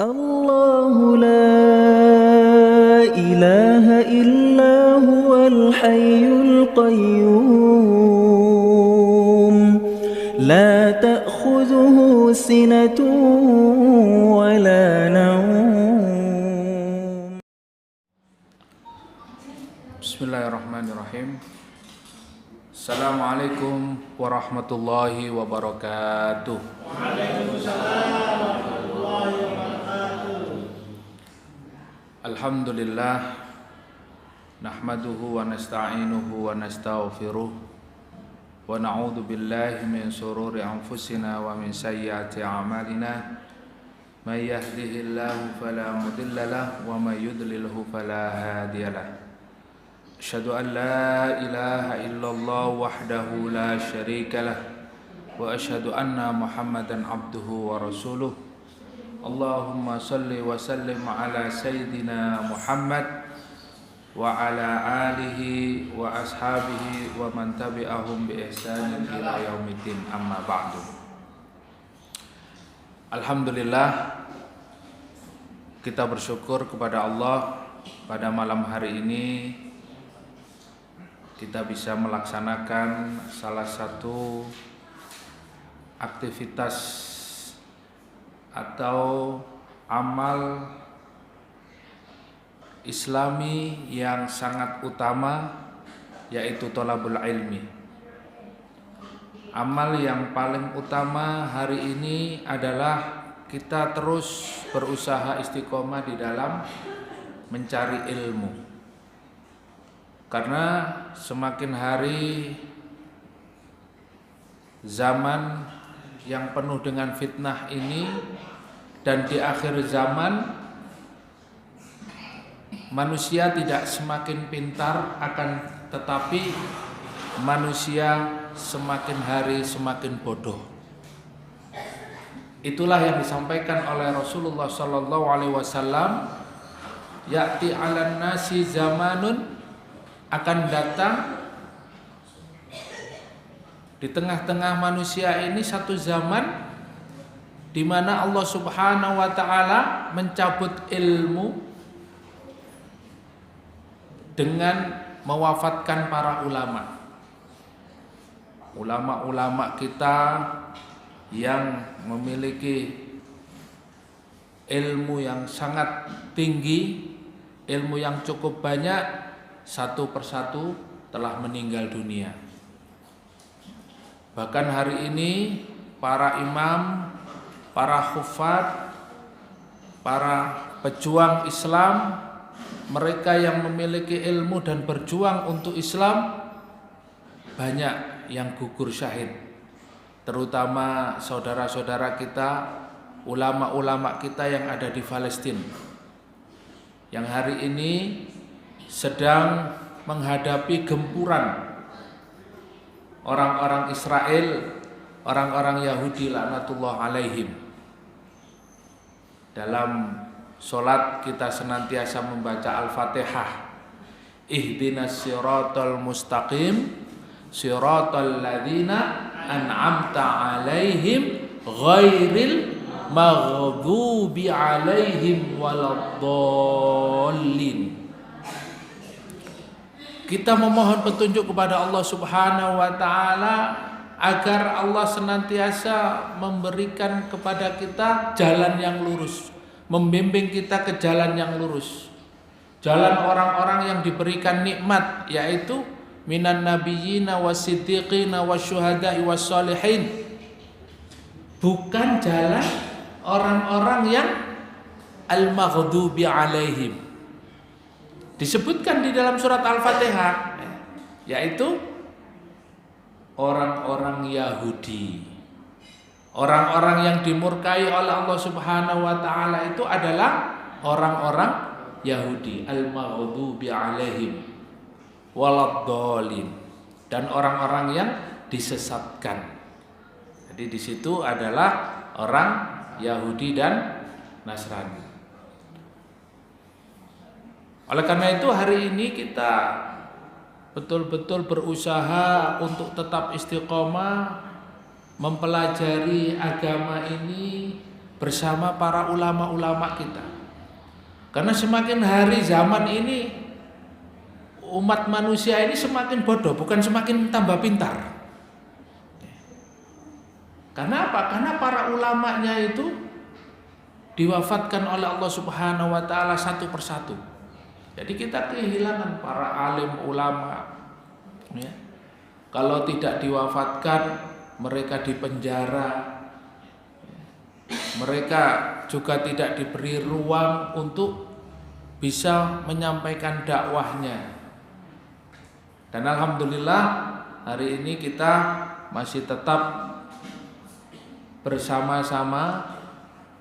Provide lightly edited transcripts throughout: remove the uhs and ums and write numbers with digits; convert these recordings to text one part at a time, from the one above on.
الله لا إله إلا هو الحي القيوم لا تأخذه سنة ولا نوم. Bismillahirrahmanirrahim. Assalamualaikum warahmatullahi wabarakatuh. Waalaikumsalam warahmatullahi wabarakatuh. Alhamdulillah, nahmaduhu wa nasta'inuhu wa nastaghfiruh wa na'udzu billahi min shururi anfusina wa min sayyiati a'malina. May yahdihillahu fala mudilla lahu wa may yudlilhu fala hadiya lahu. Asyhadu an la ilaha illallah wahdahu la syarika lah wa asyhadu anna Muhammadan abduhu wa rasuluh. Allahumma salli wa sallim ala sayyidina Muhammad wa ala alihi wa ashabihi wa man tabi'ahum bi ihsanin ila yaumiddin, amma ba'du. Alhamdulillah, kita bersyukur kepada Allah pada malam hari ini kita bisa melaksanakan salah satu aktivitas atau amal Islami yang sangat utama, yaitu thalabul ilmi. Amal yang paling utama hari ini adalah kita terus berusaha istiqomah di dalam mencari ilmu. Karena semakin hari zaman yang penuh dengan fitnah ini, dan di akhir zaman manusia tidak semakin pintar, akan tetapi manusia semakin hari semakin bodoh. Itulah yang disampaikan oleh Rasulullah sallallahu alaihi wasallam, ya'ti 'alan nasi zamanun, akan datang di tengah-tengah manusia ini satu zaman di mana Allah Subhanahu wa taala mencabut ilmu dengan mewafatkan para ulama. Ulama-ulama kita yang memiliki ilmu yang sangat tinggi, ilmu yang cukup banyak, satu persatu telah meninggal dunia. Bahkan hari ini para imam, para hufad, para pejuang Islam, mereka yang memiliki ilmu dan berjuang untuk Islam, banyak yang gugur syahid. Terutama saudara-saudara kita, ulama-ulama kita yang ada di Palestina, yang hari ini sedang menghadapi gempuran orang-orang Israel, orang-orang Yahudi laknatullah alaihim. Dalam solat kita senantiasa membaca Al-Fatihah. Ihdinas siratal mustaqim, siratal ladzina an'amta alaihim ghairil maghdubi alaihim waladdallin. Kita memohon petunjuk kepada Allah Subhanahu wa taala agar Allah senantiasa memberikan kepada kita jalan yang lurus, membimbing kita ke jalan yang lurus. Jalan orang-orang yang diberikan nikmat, yaitu minan nabiyyina wasiddiqina wasyuhada'i wassalihin. Bukan jalan orang-orang yang al-maghdubi alaihim. Disebutkan di dalam surat Al-Fatihah, yaitu orang-orang Yahudi. Orang-orang yang dimurkai oleh Allah Subhanahu wa taala itu adalah orang-orang Yahudi, al-maghdubi alaihim waladdallin, dan orang-orang yang disesatkan. Jadi di situ adalah orang Yahudi dan Nasrani. Oleh karena itu hari ini kita betul-betul berusaha untuk tetap istiqomah mempelajari agama ini bersama para ulama-ulama kita. Karena semakin hari zaman ini umat manusia ini semakin bodoh, bukan semakin tambah pintar. Karena apa? Karena para ulamanya itu diwafatkan oleh Allah Subhanahu wa taala satu persatu. Jadi kita kehilangan para alim ulama. Ya. Kalau tidak diwafatkan, mereka dipenjara. Mereka juga tidak diberi ruang untuk bisa menyampaikan dakwahnya. Dan alhamdulillah hari ini kita masih tetap bersama-sama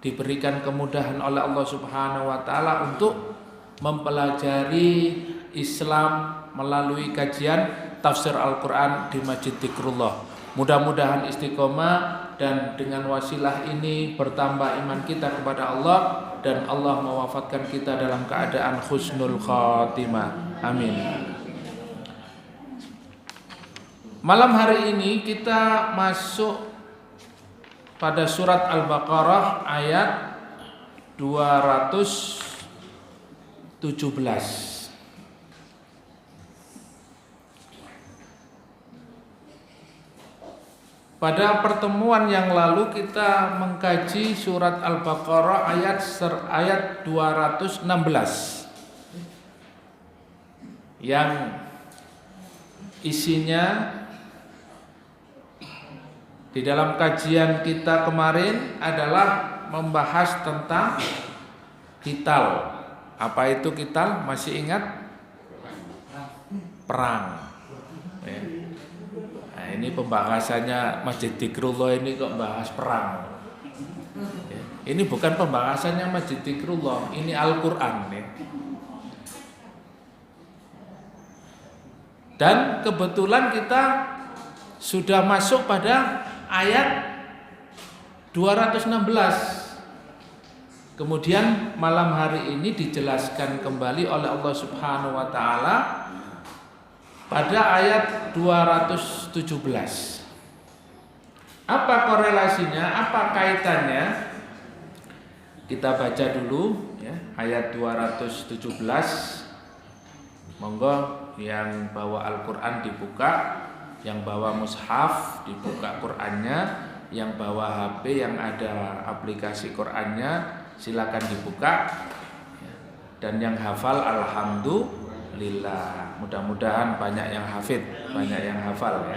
diberikan kemudahan oleh Allah Subhanahu wa taala untuk mempelajari Islam melalui kajian tafsir Al-Qur'an di Masjid Dzikrullah. Mudah-mudahan istiqomah dan dengan wasilah ini bertambah iman kita kepada Allah dan Allah mewafatkan kita dalam keadaan husnul khatimah. Amin. Malam hari ini kita masuk pada surat Al-Baqarah ayat 217. Pada pertemuan yang lalu kita mengkaji surat Al-Baqarah ayat 216 yang isinya di dalam kajian kita kemarin adalah membahas tentang qital. Apa itu qital? Masih ingat? Perang. Ya. Nah, ini pembahasannya Masjid Dzikrullah ini kok bahas perang. Ya. Ini bukan pembahasannya Masjid Dzikrullah, ini Al-Qur'an ya. Dan kebetulan kita sudah masuk pada ayat 216. Kemudian malam hari ini dijelaskan kembali oleh Allah Subhanahu wa taala pada ayat 217. Apa korelasinya? Apa kaitannya? Kita baca dulu ya, ayat 217. Monggo yang bawa Al-Qur'an dibuka, yang bawa mushaf dibuka Qur'annya, yang bawa HP yang ada aplikasi Qur'annya silakan dibuka, dan yang hafal alhamdulillah. Mudah-mudahan banyak yang hafid, banyak yang hafal ya.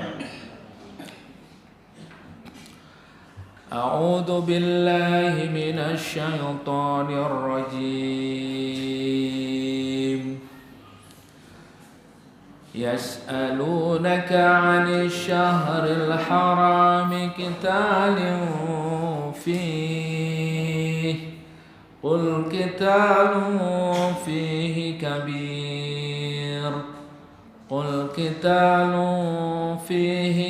A'udzu billahi minasy syaithanir rajim. يسألونك عن الشهر الحرام قتال فيه قل قتال فيه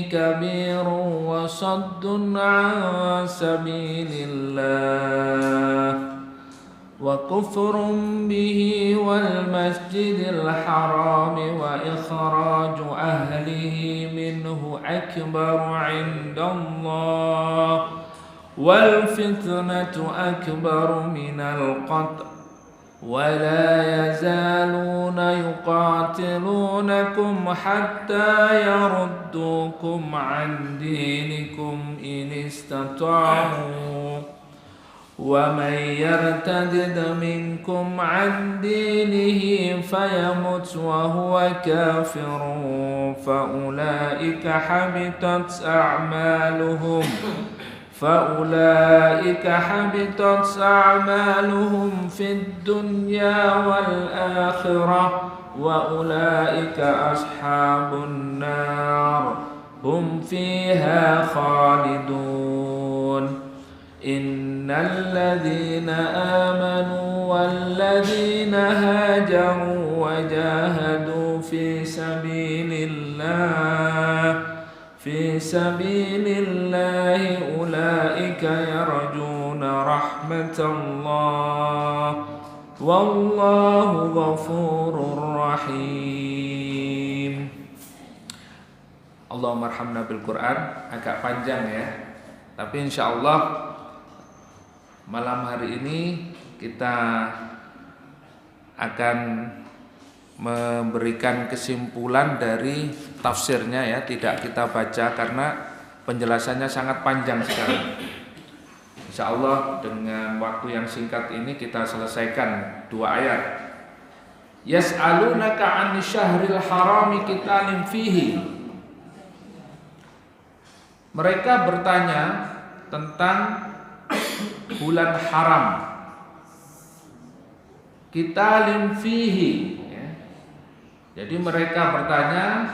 كبير وصد عن سبيل الله وكفر به والمسجد الحرام وإخراج أهله منه أكبر عند الله والفتنة أكبر من القتل ولا يزالون يقاتلونكم حتى يردوكم عن دينكم إن استطاعوا ومن يرتد منكم عن دينه فيمت وهو كافر فأولئك حبطت أعمالهم في الدنيا والآخرة وأولئك أصحاب النار هم فيها خالدون إن الذين آمنوا والذين هاجروا وجاهدوا في سبيل الله أولئك يرجون رحمة الله والله غفور رحيم. Allahumma arhamna bil Quran. Agak panjang ya, tapi insya Allah Malam hari ini kita akan memberikan kesimpulan dari tafsirnya ya, tidak kita baca karena penjelasannya sangat panjang sekali. Insya Allah dengan waktu yang singkat ini kita selesaikan 2 ayat. Yas'alunaka 'anil syahril harami qitalin fihi. Mereka bertanya tentang bulan haram. Qitalin fihi. Jadi mereka bertanya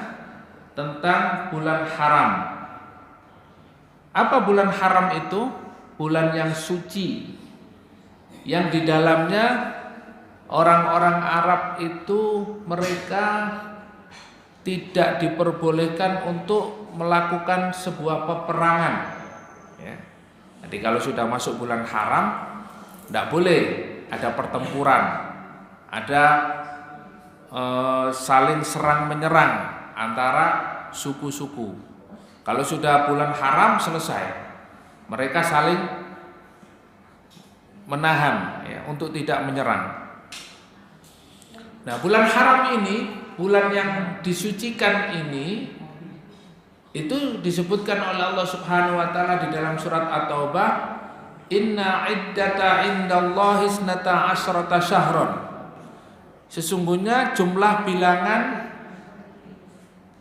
tentang bulan haram. Apa bulan haram itu? Bulan yang suci, yang di dalamnya orang-orang Arab itu mereka tidak diperbolehkan untuk melakukan sebuah peperangan. Ya. Jadi kalau sudah masuk bulan haram, tidak boleh ada pertempuran, ada saling serang menyerang antara suku-suku. Kalau sudah bulan haram selesai. Mereka saling menahan ya, untuk tidak menyerang. Nah, bulan haram ini, bulan yang disucikan ini, itu disebutkan oleh Allah Subhanahu wa taala di dalam surat At-Taubah, "Inna iddata indallahi isnata asyrata syahron." Sesungguhnya jumlah bilangan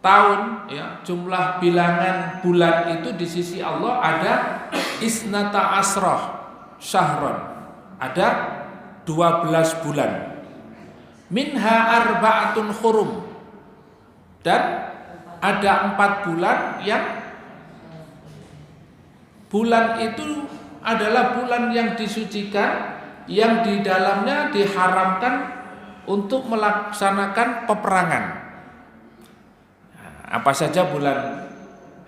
tahun ya, jumlah bilangan bulan itu di sisi Allah ada isnata asrah syahron, ada 12 bulan. Minha arba'atun hurum, dan ada 4 bulan yang bulan itu adalah bulan yang disucikan, yang di dalamnya diharamkan untuk melaksanakan peperangan. Apa saja bulan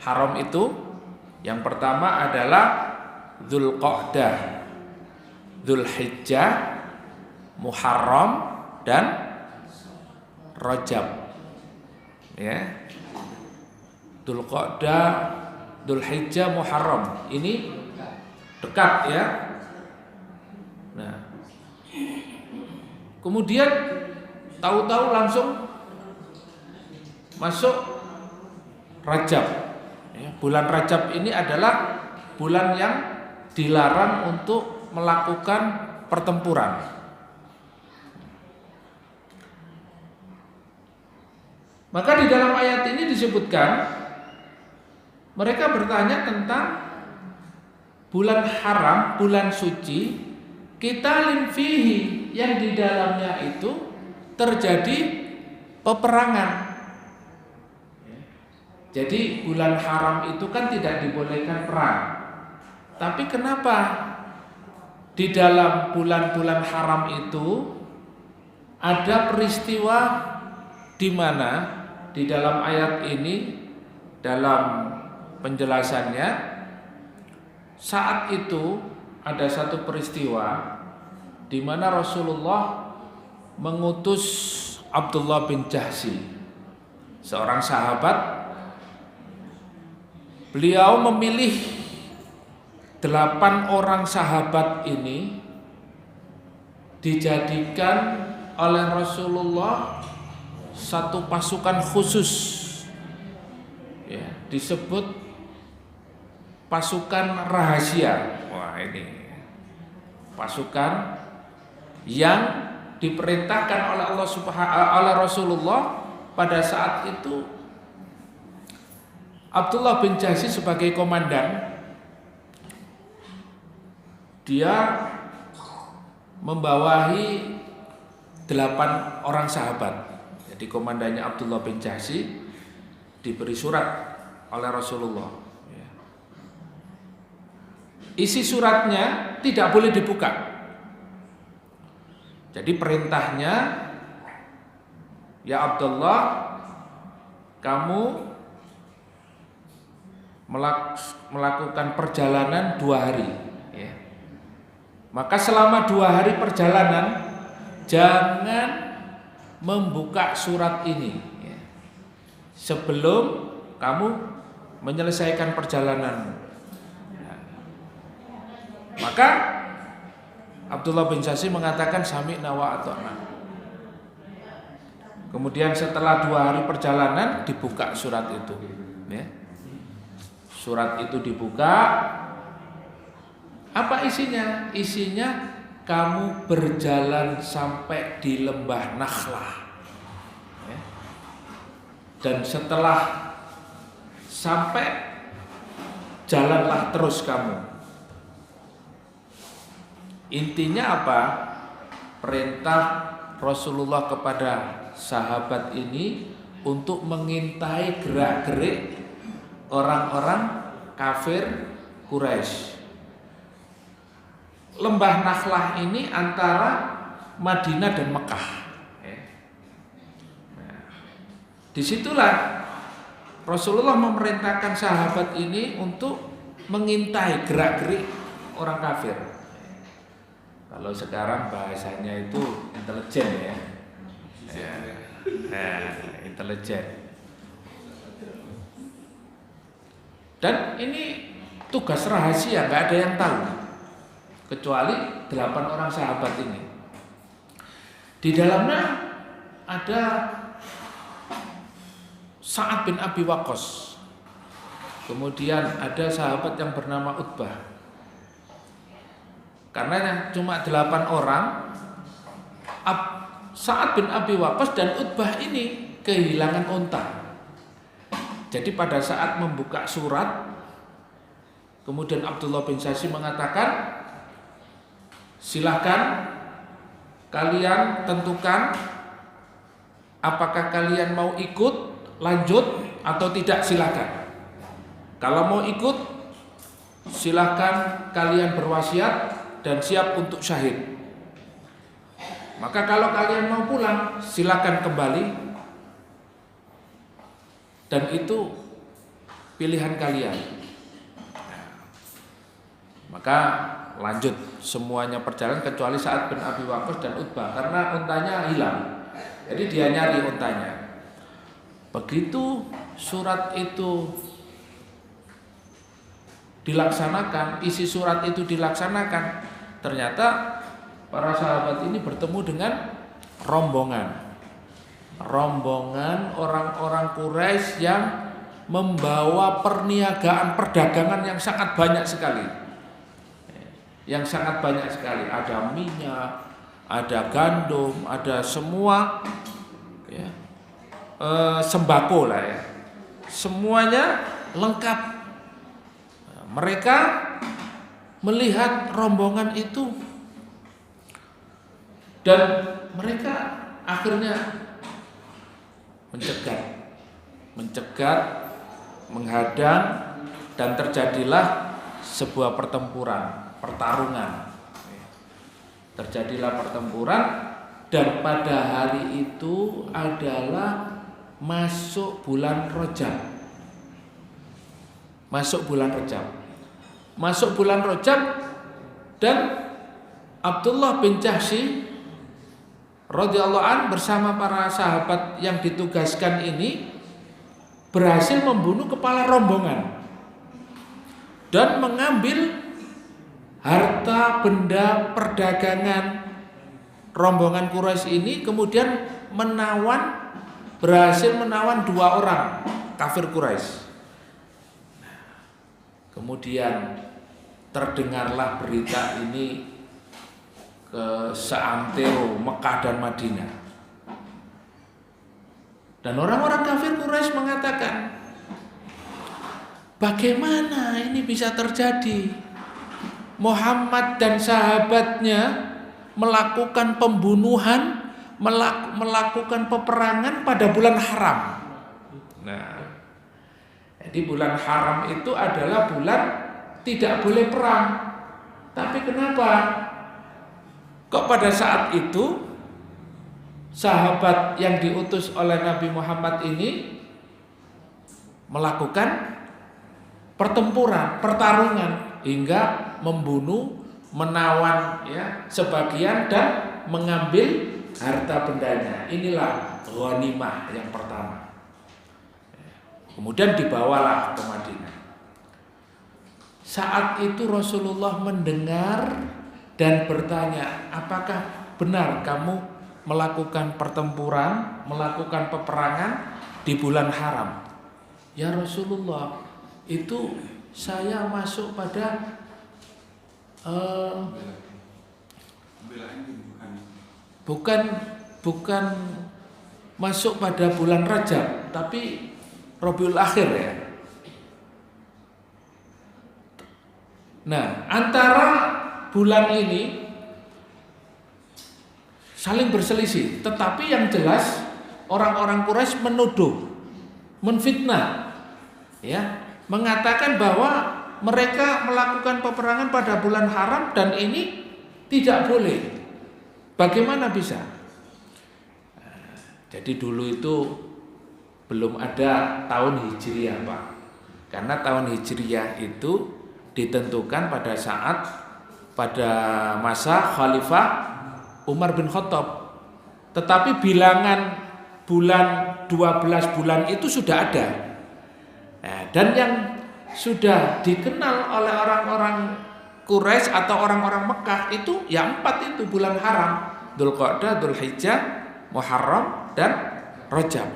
haram itu? Yang pertama adalah Dzulqa'dah, Dzulhijjah, Muharram dan Rajab. Ya. Dzulqa'dah, Dzulhijjah, Muharram. Ini dekat ya. Nah. Kemudian tahu-tahu langsung masuk Rajab. Ya, bulan Rajab ini adalah bulan yang dilarang untuk melakukan pertempuran. Maka di dalam ayat ini disebutkan mereka bertanya tentang bulan haram, bulan suci, qitalin fihi, yang di dalamnya itu terjadi peperangan. Jadi bulan haram itu kan tidak dibolehkan perang. Tapi kenapa di dalam bulan-bulan haram itu ada peristiwa di mana di dalam ayat ini, dalam penjelasannya, saat itu ada satu peristiwa di mana Rasulullah mengutus Abdullah bin Jahsy, seorang sahabat. Beliau memilih 8 orang sahabat ini dijadikan oleh Rasulullah satu pasukan khusus ya, disebut pasukan rahasia. Wah, ini pasukan yang diperintahkan oleh oleh Rasulullah pada saat itu. Abdullah bin Jahsy sebagai komandan, dia membawahi 8 orang sahabat. Jadi komandannya Abdullah bin Jahsy diberi surat oleh Rasulullah. Isi suratnya tidak boleh dibuka. Jadi perintahnya, ya Abdullah, kamu melakukan perjalanan 2 hari ya. Maka selama 2 hari perjalanan jangan membuka surat ini ya, sebelum kamu menyelesaikan perjalanan. Maka Abdullah bin Jahsy mengatakan sami'na wa ata'na. Kemudian setelah 2 hari perjalanan dibuka surat itu, ya. Surat itu dibuka. Apa isinya? Isinya kamu berjalan sampai di lembah Nakhlah, ya. Dan setelah sampai, jalanlah terus kamu. Intinya apa? Perintah Rasulullah kepada sahabat ini untuk mengintai gerak-gerik orang-orang kafir Quraisy. Lembah Nakhlah ini antara Madinah dan Mekah. Disitulah Rasulullah memerintahkan sahabat ini untuk mengintai gerak-gerik orang kafir. Kalau sekarang bahasanya itu intelijen, ya. Intelijen. Dan ini tugas rahasia, nggak ada yang tahu kecuali 8 orang sahabat ini. Di dalamnya ada Sa'ad bin Abi Waqqas. Kemudian ada sahabat yang bernama Utbah. Karena cuma 8 orang, Sa'ad bin Abi Waqqas dan Utbah ini kehilangan unta. Jadi pada saat membuka surat, kemudian Abdullah bin Jahsy mengatakan, silahkan kalian tentukan apakah kalian mau ikut lanjut atau tidak, silakan. Kalau mau ikut, silakan kalian berwasiat dan siap untuk syahid. Maka kalau kalian mau pulang, silakan kembali. Dan itu pilihan kalian. Maka lanjut semuanya perjalanan kecuali Sa'ad bin Abi Waqqas dan Utbah karena untanya hilang. Jadi dia nyari untanya. Begitu surat itu dilaksanakan, isi surat itu dilaksanakan, ternyata para sahabat ini bertemu dengan rombongan orang-orang Quraisy yang membawa perniagaan perdagangan yang sangat banyak sekali. Ada minyak, ada gandum, ada semua, ya, sembako lah, ya. Semuanya lengkap. Mereka melihat rombongan itu dan mereka akhirnya mencegat, menghadang, dan terjadilah sebuah pertarungan. Terjadilah pertempuran dan pada hari itu adalah masuk bulan Rajab. Dan Abdullah bin Jahsy radhiyallahu an bersama para sahabat yang ditugaskan ini berhasil membunuh kepala rombongan dan mengambil harta benda perdagangan rombongan Quraisy ini, kemudian berhasil menawan 2 orang kafir Quraisy. Kemudian terdengarlah berita ini ke seantero Mekah dan Madinah. Dan orang-orang kafir Quraisy mengatakan, bagaimana ini bisa terjadi? Muhammad dan sahabatnya melakukan pembunuhan, melakukan peperangan pada bulan haram. Nah, jadi bulan haram itu adalah bulan tidak boleh perang. Tapi kenapa? Kok pada saat itu sahabat yang diutus oleh Nabi Muhammad ini melakukan pertarungan hingga membunuh, menawan, ya, sebagian dan mengambil harta bendanya. Inilah ghanimah yang pertama. Kemudian dibawalah ke Madinah. Saat itu Rasulullah mendengar dan bertanya, apakah benar kamu melakukan pertempuran, melakukan peperangan di bulan haram? Ya Rasulullah, itu saya masuk pada bukan masuk pada bulan Rajab, tapi Rabiul Akhir ya. Nah, antara bulan ini saling berselisih, tetapi yang jelas orang-orang Quraisy menuduh, menfitnah, ya, mengatakan bahwa mereka melakukan peperangan pada bulan haram dan ini tidak boleh. Bagaimana bisa? Jadi dulu itu belum ada tahun Hijriah, Pak. Karena tahun Hijriah itu ditentukan pada masa Khalifah Umar bin Khattab. Tetapi bilangan bulan 12 bulan itu sudah ada. Nah, dan yang sudah dikenal oleh orang-orang Quraisy atau orang-orang Mekah itu ya 4 itu bulan haram, Dzulqa'dah, Dzulhijjah, Muharram dan Rajab.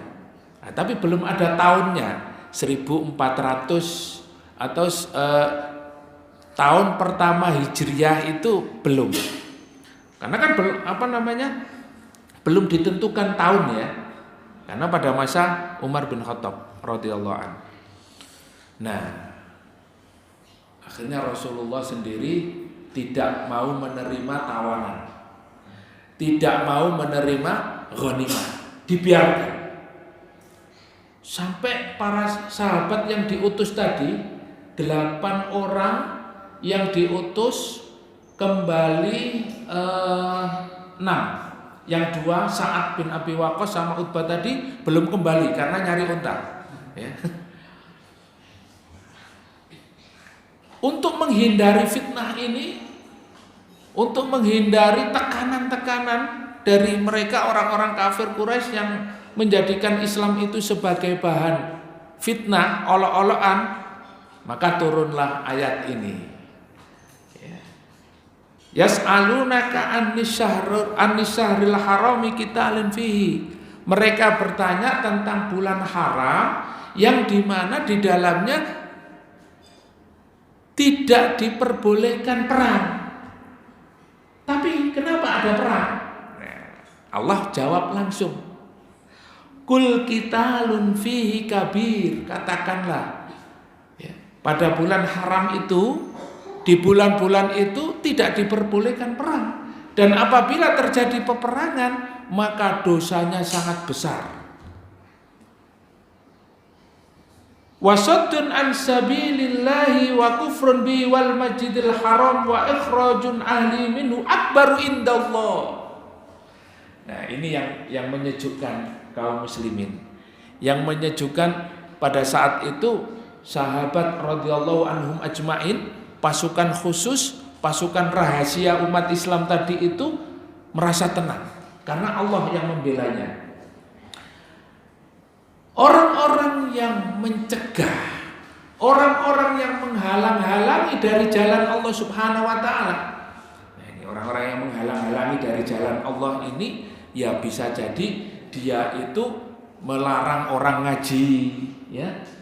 Nah, tapi belum ada tahunnya 1400 atau tahun pertama Hijriah itu belum. Karena kan belum ditentukan tahun ya. Karena pada masa Umar bin Khattab radhiyallahu anhu. Nah, akhirnya Rasulullah sendiri tidak mau menerima tawanan, tidak mau menerima ghanimah, dibiarkan. Sampai para sahabat yang diutus tadi, 8 orang yang diutus kembali 6. Yang 2 Sa'ad bin Abi Waqqas sama Utbah tadi belum kembali karena nyari unta. Ya. Untuk menghindari fitnah ini, untuk menghindari tekanan-tekanan dari mereka orang-orang kafir Quraisy yang menjadikan Islam itu sebagai bahan fitnah, olok-olokan, maka turunlah ayat ini. Yas'alunaka an-nisyahril harami qitalin fihi. Mereka bertanya tentang bulan haram yang dimana di dalamnya tidak diperbolehkan perang. Tapi kenapa ada perang? Allah jawab langsung. Kul qitalun fihi kabir. Katakanlah ya, pada bulan haram itu, di bulan-bulan itu tidak diperbolehkan perang. Dan apabila terjadi peperangan, maka dosanya sangat besar. Wasaddun an sabilillahi wa kufrun bi wal masjidil haram wa ikhrajun ahli minhu akbaru indallah. Nah, ini yang menyejukkan kaum muslimin. Yang menyejukkan pada saat itu sahabat radhiyallahu anhum ajmain, pasukan khusus, pasukan rahasia umat Islam tadi itu merasa tenang karena Allah yang membelanya. Orang-orang yang mencegah, orang-orang yang menghalang-halangi dari jalan Allah Subhanahu wa taala. Nah, ini orang-orang yang menghalang-halangi dari jalan Allah ini ya bisa jadi dia itu melarang orang ngaji, ya.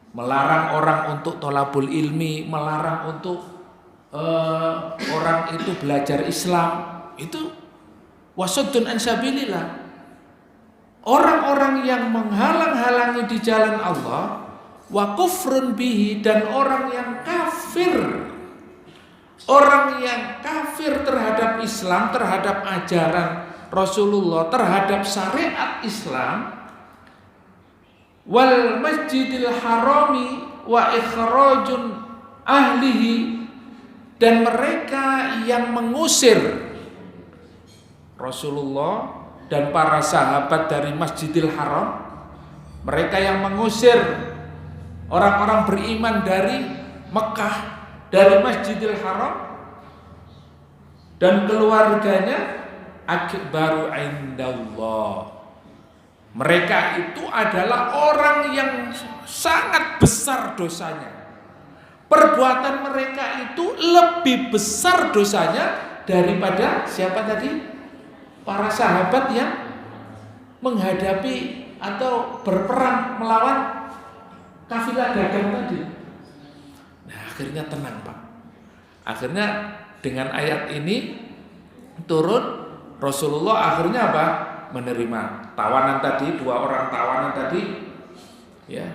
Melarang orang untuk tholabul ilmi, melarang untuk orang itu belajar Islam. Itu wasaddun an sabilillah. Orang-orang yang menghalang-halangi di jalan Allah, wa kufrun bihi, dan orang yang kafir. Orang yang kafir terhadap Islam, terhadap ajaran Rasulullah, terhadap syariat Islam, wal masjidil harami wa ikhrajun ahlihi, dan mereka yang mengusir Rasulullah dan para sahabat dari Masjidil Haram, mereka yang mengusir orang-orang beriman dari Mekah, dari Masjidil Haram, dan keluarganya akbaru indallah. Mereka itu adalah orang yang sangat besar dosanya. Perbuatan mereka itu lebih besar dosanya daripada siapa tadi? Para sahabat yang menghadapi atau berperang melawan kafilah dagang tadi. Nah, akhirnya tenang, Pak. Akhirnya dengan ayat ini turun, Rasulullah akhirnya apa? Menerima tawanan tadi, 2 orang tawanan tadi, ya,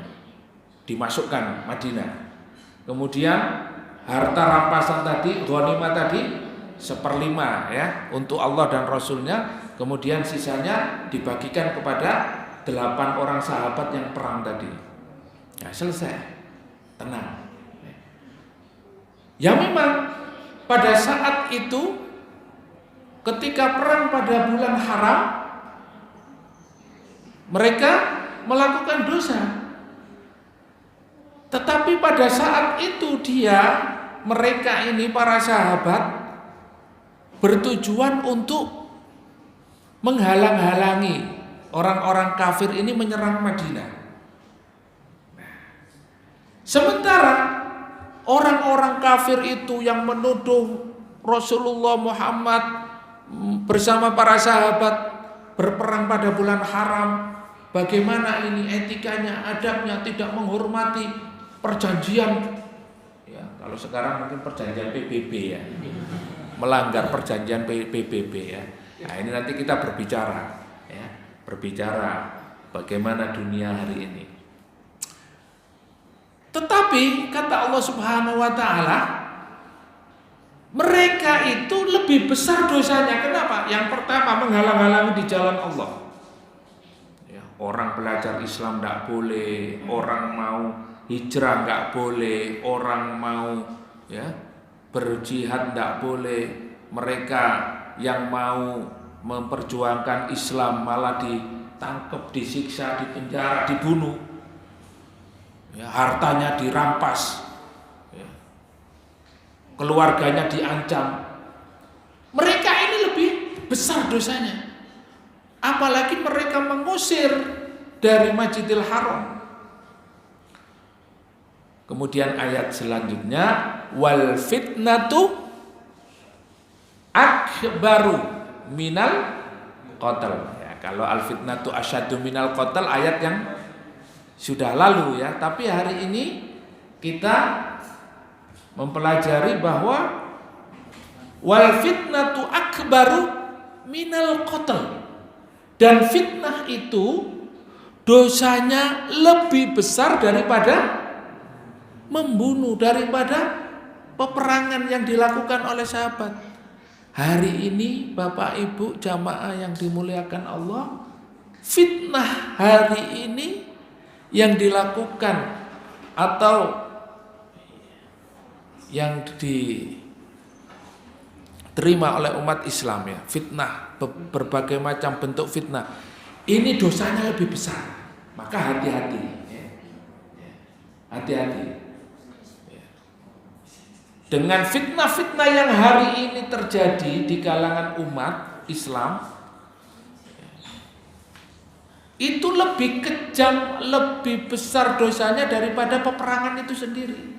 dimasukkan Madinah. Kemudian harta rampasan tadi, ghanimah tadi 1/5 ya untuk Allah dan Rasulnya. Kemudian sisanya dibagikan kepada 8 orang sahabat yang perang tadi. Nah, selesai, tenang. Ya memang pada saat itu ketika perang pada bulan haram, mereka melakukan dosa. Tetapi pada saat itu mereka ini para sahabat bertujuan untuk menghalang-halangi orang-orang kafir ini menyerang Madinah. Sementara orang-orang kafir itu yang menuduh Rasulullah Muhammad bersama para sahabat berperang pada bulan haram, bagaimana ini etikanya, adabnya, tidak menghormati perjanjian. Ya, kalau sekarang mungkin perjanjian PBB ya, melanggar perjanjian PBB ya. Nah, ini nanti kita berbicara ya, bagaimana dunia hari ini. Tetapi kata Allah Subhanahu wa taala, mereka itu lebih besar dosanya. Kenapa? Yang pertama, menghalang-halangi di jalan Allah. Ya, orang belajar Islam tidak boleh, orang mau hijrah tidak boleh, orang mau ya berjihad tidak boleh. Mereka yang mau memperjuangkan Islam malah ditangkap, disiksa, dipenjara, dibunuh, ya, hartanya dirampas, ya, keluarganya diancam. Mereka ini lebih besar dosanya. Apalagi mereka mengusir dari Masjidil Haram. Kemudian ayat selanjutnya, wal fitnatu akbaru minal qatl. Ya, kalau al fitnatu asyaddu minal qatl ayat yang sudah lalu ya, tapi hari ini kita mempelajari bahwa wal fitnatu akbaru minal qatl. Dan fitnah itu dosanya lebih besar daripada membunuh, daripada peperangan yang dilakukan oleh sahabat. Hari ini Bapak Ibu jamaah yang dimuliakan Allah, fitnah hari ini yang dilakukan atau yang diterima oleh umat Islam ya, fitnah, berbagai macam bentuk fitnah, ini dosanya lebih besar. Maka hati-hati ya. Hati-hati dengan fitnah-fitnah yang hari ini terjadi di kalangan umat Islam. Itu lebih kejam, lebih besar dosanya daripada peperangan itu sendiri.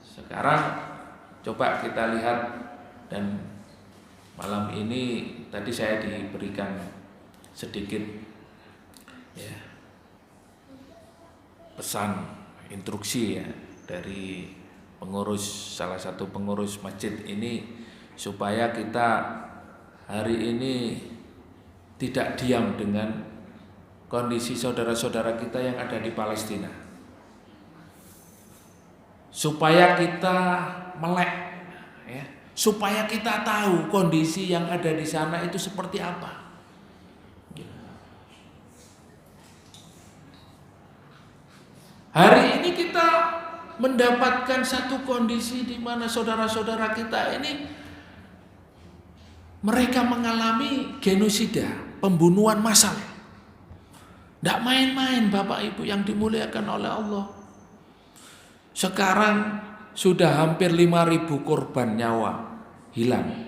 Sekarang coba kita lihat, dan malam ini tadi saya diberikan sedikit ya, pesan instruksi ya dari salah satu pengurus masjid ini, supaya kita hari ini tidak diam dengan kondisi saudara-saudara kita yang ada di Palestina, supaya kita melek ya, supaya kita tahu kondisi yang ada di sana itu seperti apa. Hari ini kita mendapatkan satu kondisi di mana saudara-saudara kita ini mereka mengalami genosida, pembunuhan massal. Tidak main-main Bapak Ibu yang dimuliakan oleh Allah. Sekarang sudah hampir 5.000 korban nyawa hilang.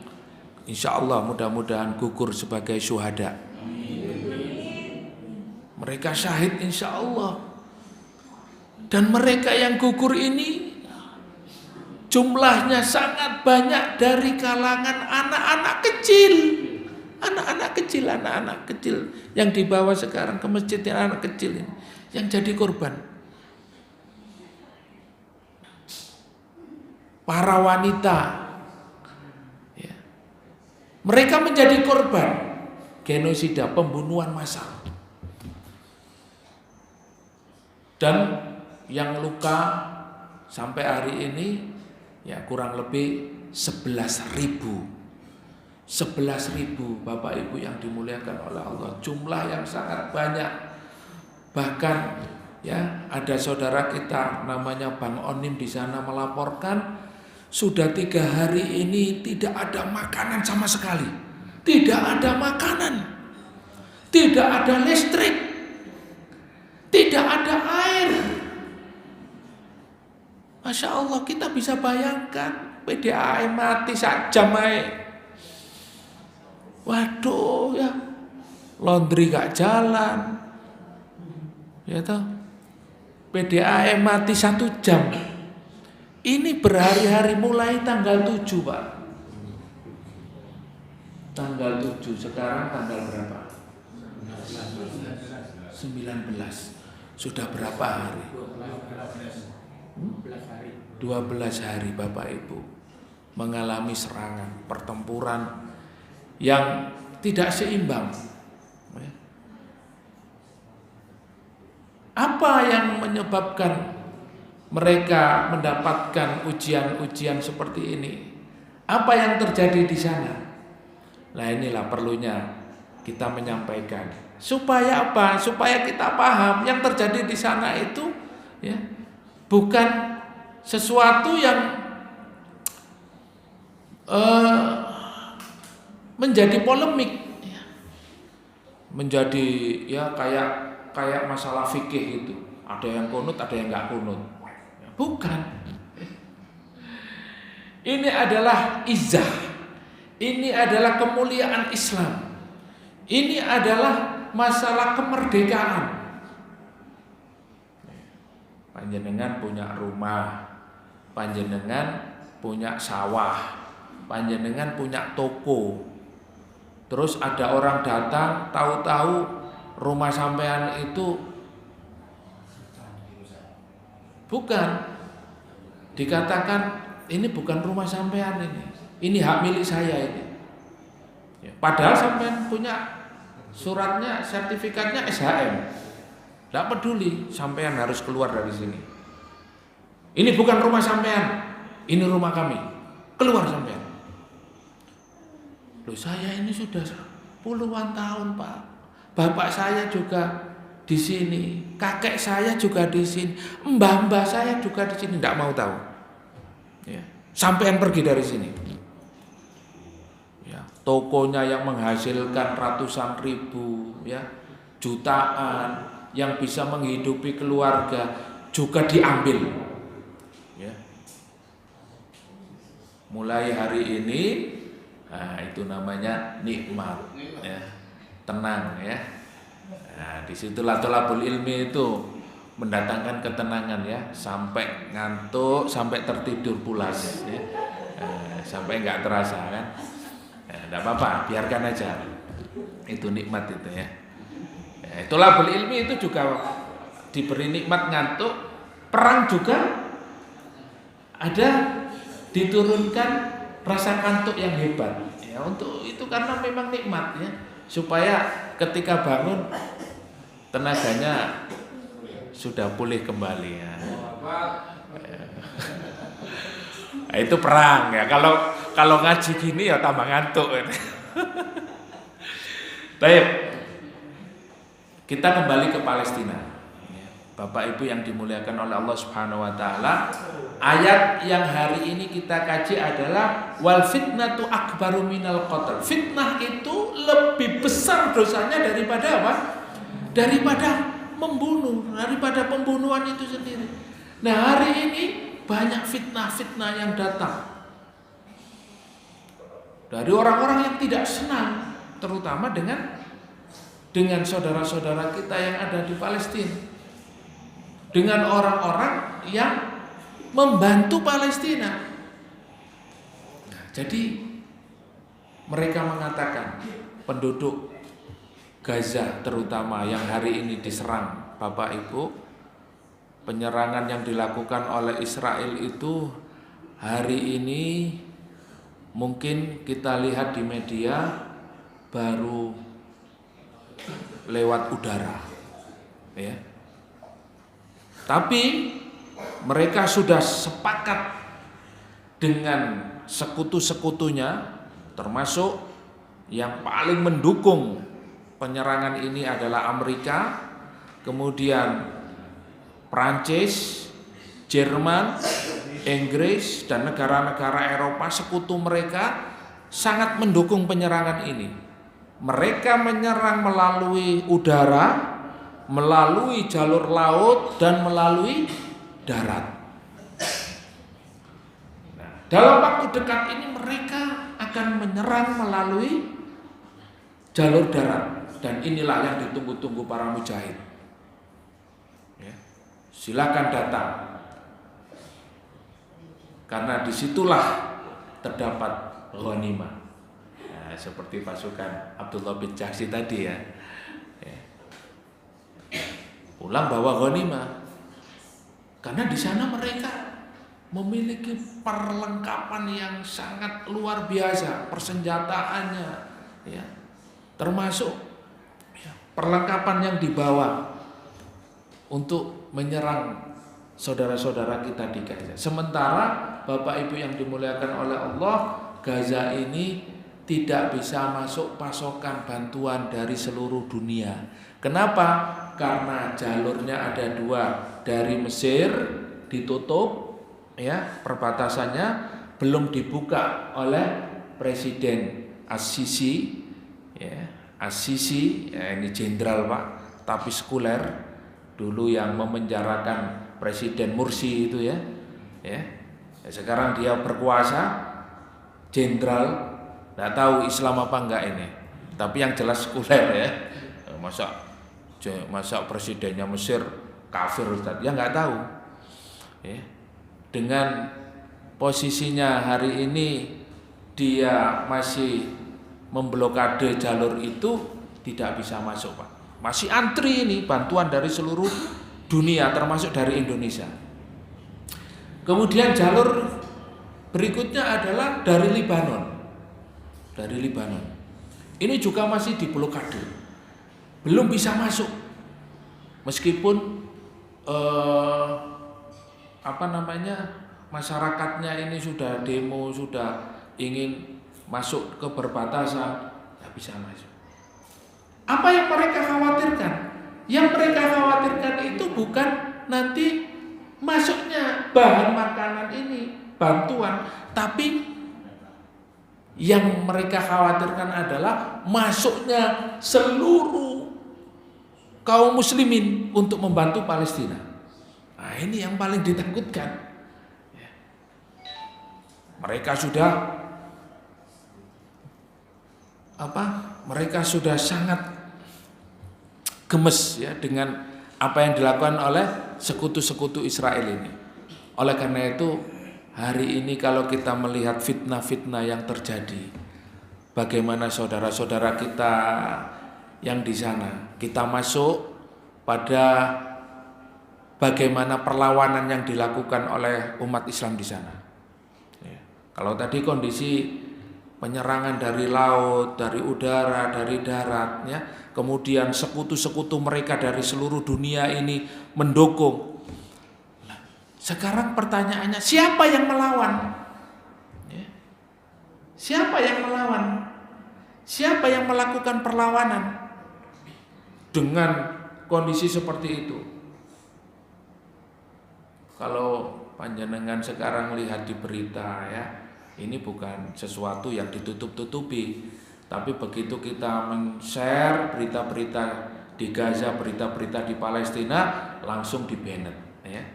Insya Allah mudah-mudahan gugur sebagai syuhada. Mereka syahid insya Allah. Dan mereka yang gugur ini jumlahnya sangat banyak dari kalangan anak-anak kecil. Anak-anak kecil yang dibawa sekarang ke masjid, anak kecil ini yang jadi korban. Para wanita, ya, mereka menjadi korban genosida, pembunuhan massal. Dan yang luka sampai hari ini ya kurang lebih 11.000. 11.000 Bapak Ibu yang dimuliakan oleh Allah, jumlah yang sangat banyak. Bahkan ya ada saudara kita namanya Bang Onim di sana melaporkan sudah 3 hari ini tidak ada makanan sama sekali, tidak ada makanan, tidak ada listrik, tidak ada air. Masya Allah, kita bisa bayangkan PDAM mati sak jam aja. Waduh ya, laundry gak jalan, ya toh, PDAM mati 1 jam. Ini berhari-hari mulai tanggal 7 Pak. Tanggal 7, sekarang tanggal berapa? 19. Sudah berapa hari? 12 hari Bapak Ibu mengalami serangan, pertempuran yang tidak seimbang. Apa yang menyebabkan mereka mendapatkan ujian-ujian seperti ini? Apa yang terjadi di sana? Nah, inilah perlunya kita menyampaikan. Supaya apa? Supaya kita paham yang terjadi di sana itu ya, bukan sesuatu yang menjadi polemik, menjadi ya kayak masalah fikih itu, ada yang kunut, ada yang nggak kunut. Bukan. Ini adalah izzah, ini adalah kemuliaan Islam, ini adalah masalah kemerdekaan. Panjenengan punya rumah, panjenengan punya sawah, panjenengan punya toko. Terus ada orang datang, tahu-tahu rumah sampean itu bukan, dikatakan ini bukan rumah sampean, ini hak milik saya ini. Padahal sampean punya suratnya, sertifikatnya SHM. Tidak peduli, sampean harus keluar dari sini. Ini bukan rumah sampean, ini rumah kami. Keluar sampean. Loh, saya ini sudah puluhan tahun Pak. Bapak saya juga di sini, kakek saya juga di sini, mbah-mbah saya juga di sini. Tidak mau tahu. Ya. Sampean pergi dari sini. Ya. Tokonya yang menghasilkan ratusan ribu, ya, jutaan, yang bisa menghidupi keluarga juga diambil. Ya. Mulai hari ini. Nah, itu namanya nikmat, ya, tenang, ya. Nah, disitulah thalabul ilmi itu mendatangkan ketenangan, ya, sampai ngantuk, sampai tertidur pulas, ya. Sampai nggak terasa kan? Nggak apa-apa, biarkan aja. Itu nikmat itu, ya. Thalabul ilmi itu juga diberi nikmat ngantuk, perang juga ada diturunkan rasa kantuk yang hebat, ya, untuk itu karena memang nikmat, ya, supaya ketika bangun tenaganya sudah pulih kembali, ya. Nah, itu perang, ya. Kalau ngaji gini ya tambah ngantuk. Baik, kita kembali ke Palestina. Bapak Ibu yang dimuliakan oleh Allah Subhanahu wa taala, ayat yang hari ini kita kaji adalah wal fitnatu akbaru minal qatl. Fitnah itu lebih besar dosanya daripada apa? Daripada membunuh, daripada pembunuhan itu sendiri. Nah, hari ini banyak fitnah-fitnah yang datang dari orang-orang yang tidak senang, terutama dengan saudara-saudara kita yang ada di Palestina. Dengan orang-orang yang membantu Palestina. Jadi mereka mengatakan penduduk Gaza terutama yang hari ini diserang, Bapak Ibu, penyerangan yang dilakukan oleh Israel itu hari ini mungkin kita lihat di media baru lewat udara, ya. Tapi mereka sudah sepakat dengan sekutu-sekutunya, termasuk yang paling mendukung penyerangan ini adalah Amerika, kemudian Prancis, Jerman, Inggris, dan negara-negara Eropa sekutu mereka sangat mendukung penyerangan ini. Mereka menyerang melalui udara, melalui jalur laut, dan melalui darat. Nah, dalam waktu dekat ini mereka akan menyerang melalui jalur darat, dan inilah yang ditunggu-tunggu para mujahid. Ya, silakan datang, karena disitulah terdapat ghanimah. Nah, seperti pasukan Abdullah bin Jahsy tadi ya. Pulang bawa ghanimah, karena di sana mereka memiliki perlengkapan yang sangat luar biasa, persenjataannya, ya, termasuk perlengkapan yang dibawa untuk menyerang saudara-saudara kita di Gaza. Sementara Bapak Ibu yang dimuliakan oleh Allah, Gaza ini tidak bisa masuk pasokan bantuan dari seluruh dunia. Kenapa? Karena jalurnya ada dua, dari Mesir ditutup, ya, perbatasannya belum dibuka oleh Presiden As-Sisi, ya, As-Sisi, ya, ini jenderal Pak, tapi sekuler, dulu yang memenjarakan Presiden Mursi itu ya, sekarang dia berkuasa, jenderal, nggak tahu Islam apa enggak ini, tapi yang jelas sekuler ya. Masa presidennya Mesir kafir Ustaz? Ya nggak tahu. Ya. Dengan posisinya hari ini dia masih memblokade jalur itu, tidak bisa masuk Pak. Masih antri ini bantuan dari seluruh dunia termasuk dari Indonesia. Kemudian jalur berikutnya adalah dari Libanon. Dari Libanon. Ini juga masih diblokade. Belum bisa masuk. Meskipun masyarakatnya ini sudah demo, sudah ingin masuk ke perbatasan, tidak bisa masuk. Apa yang mereka khawatirkan? Yang mereka khawatirkan itu bukan nanti masuknya bahan makanan ini, bantuan, tapi yang mereka khawatirkan adalah masuknya seluruh kaum muslimin untuk membantu Palestina. Nah, ini yang paling ditakutkan. Mereka sudah sangat gemes ya dengan apa yang dilakukan oleh sekutu-sekutu Israel ini. Oleh karena itu, hari ini kalau kita melihat fitnah-fitnah yang terjadi, bagaimana saudara-saudara kita yang di sana, kita masuk pada bagaimana perlawanan yang dilakukan oleh umat Islam di sana. Ya. Kalau tadi kondisi penyerangan dari laut, dari udara, dari darat, ya, kemudian sekutu-sekutu mereka dari seluruh dunia ini mendukung. Nah, sekarang pertanyaannya, siapa yang melawan? Ya. Siapa yang melawan? Siapa yang melakukan perlawanan? Dengan kondisi seperti itu, kalau panjenengan sekarang lihat di berita ya, ini bukan sesuatu yang ditutup-tutupi, tapi begitu kita men-share berita-berita di Gaza, berita-berita di Palestina, langsung di-banned ya.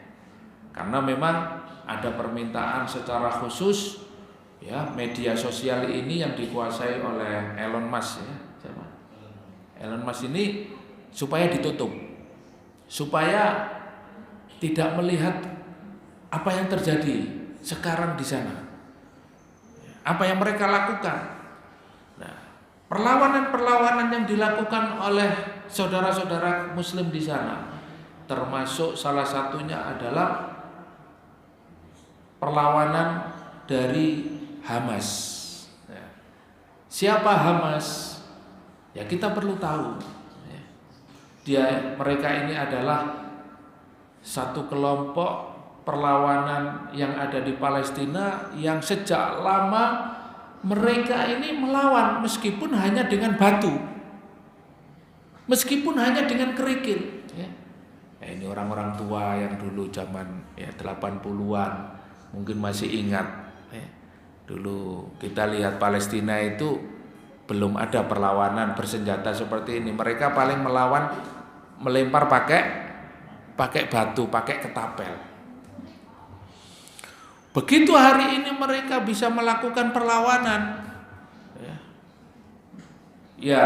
Karena memang ada permintaan secara khusus ya, media sosial ini yang dikuasai oleh Elon Musk ya. Elon Musk ini supaya ditutup, supaya tidak melihat apa yang terjadi sekarang di sana. apa yang mereka lakukan. Nah, perlawanan-perlawanan yang dilakukan oleh saudara-saudara muslim di sana, termasuk salah satunya adalah perlawanan dari Hamas. Ya. Siapa Hamas? Ya kita perlu tahu. Mereka ini adalah satu kelompok perlawanan yang ada di Palestina yang sejak lama mereka ini melawan meskipun hanya dengan batu, meskipun hanya dengan kerikil. Ya. Ini orang-orang tua yang dulu zaman 80-an mungkin masih ingat. Ya. Dulu kita lihat Palestina itu belum ada perlawanan bersenjata seperti ini. Mereka paling melawan melempar pakai batu, pakai ketapel. Begitu hari ini mereka bisa melakukan perlawanan, ya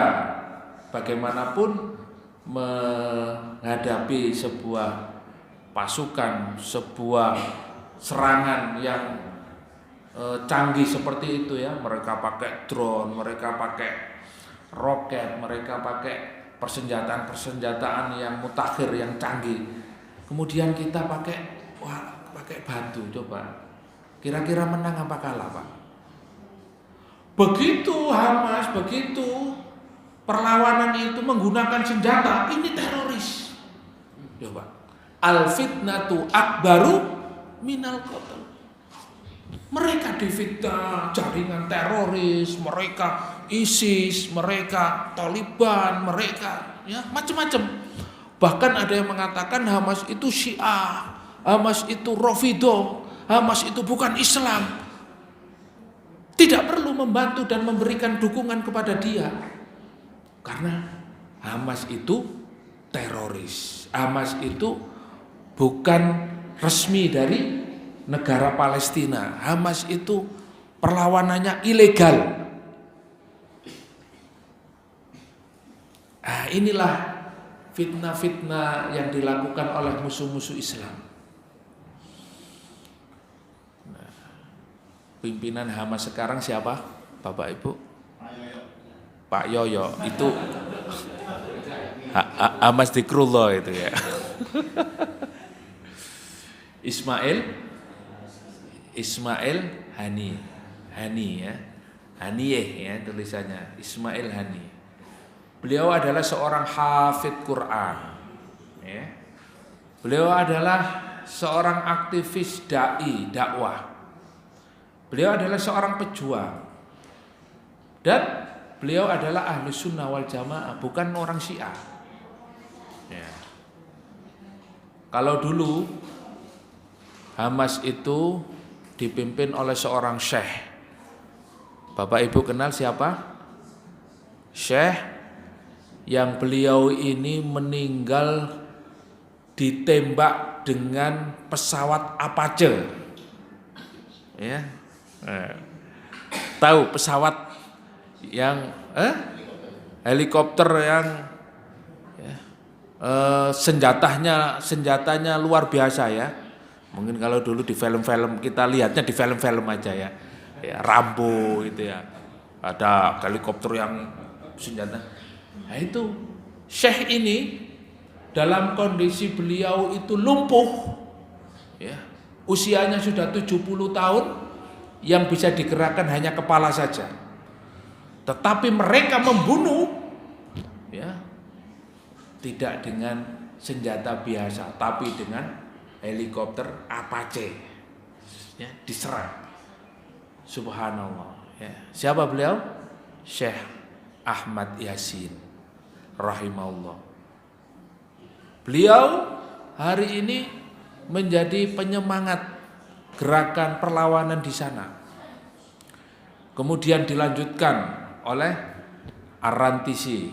bagaimanapun menghadapi sebuah pasukan, sebuah serangan yang canggih seperti itu ya. Mereka pakai drone, mereka pakai roket, mereka pakai persenjataan yang mutakhir, yang canggih. Kemudian kita pakai batu, coba. Kira-kira menang apa kalah, Pak? Begitu Hamas, begitu perlawanan itu menggunakan senjata, ini teroris. Coba. Al-fitnatu akbaru minal qatl. Mereka difitnah jaringan teroris, mereka ISIS, mereka Taliban, mereka macam-macam. Bahkan ada yang mengatakan Hamas itu Syiah, Hamas itu Rafidah, Hamas itu bukan Islam. Tidak perlu membantu dan memberikan dukungan kepada dia, karena Hamas itu teroris. Hamas itu bukan resmi dari negara Palestina. Hamas itu perlawanannya ilegal. Nah, inilah fitnah-fitnah yang dilakukan oleh musuh-musuh Islam. Nah, pimpinan Hamas sekarang siapa? Bapak Ibu? Pak Yoyo. Itu Hamas Dikrullah itu ya. Ismail Hani ya. Haniyeh ya tulisannya, Ismail Hani. Beliau adalah seorang hafidh Quran ya. Beliau adalah seorang aktivis dakwah. Beliau adalah seorang pejuang. Dan beliau adalah ahli sunnah wal jamaah, bukan orang Syiah ya. Kalau dulu Hamas itu dipimpin oleh seorang syekh. Bapak Ibu kenal siapa? Syekh yang beliau ini meninggal ditembak dengan pesawat Apache. Ya. Tahu pesawat yang helikopter yang senjatanya luar biasa ya. Mungkin kalau dulu di film-film kita lihatnya di film-film aja ya. Rambo itu ya. Ada helikopter yang senjata. Nah itu Syekh ini dalam kondisi beliau itu lumpuh ya. Usianya sudah 70 tahun, yang bisa digerakkan hanya kepala saja. Tetapi mereka membunuh ya, tidak dengan senjata biasa, tapi dengan helikopter Apache ya, diserang. Subhanallah ya. Siapa beliau? Syekh Ahmad Yasin rahimahullah. Beliau hari ini menjadi penyemangat gerakan perlawanan di sana. Kemudian dilanjutkan oleh Ar-Rantisi.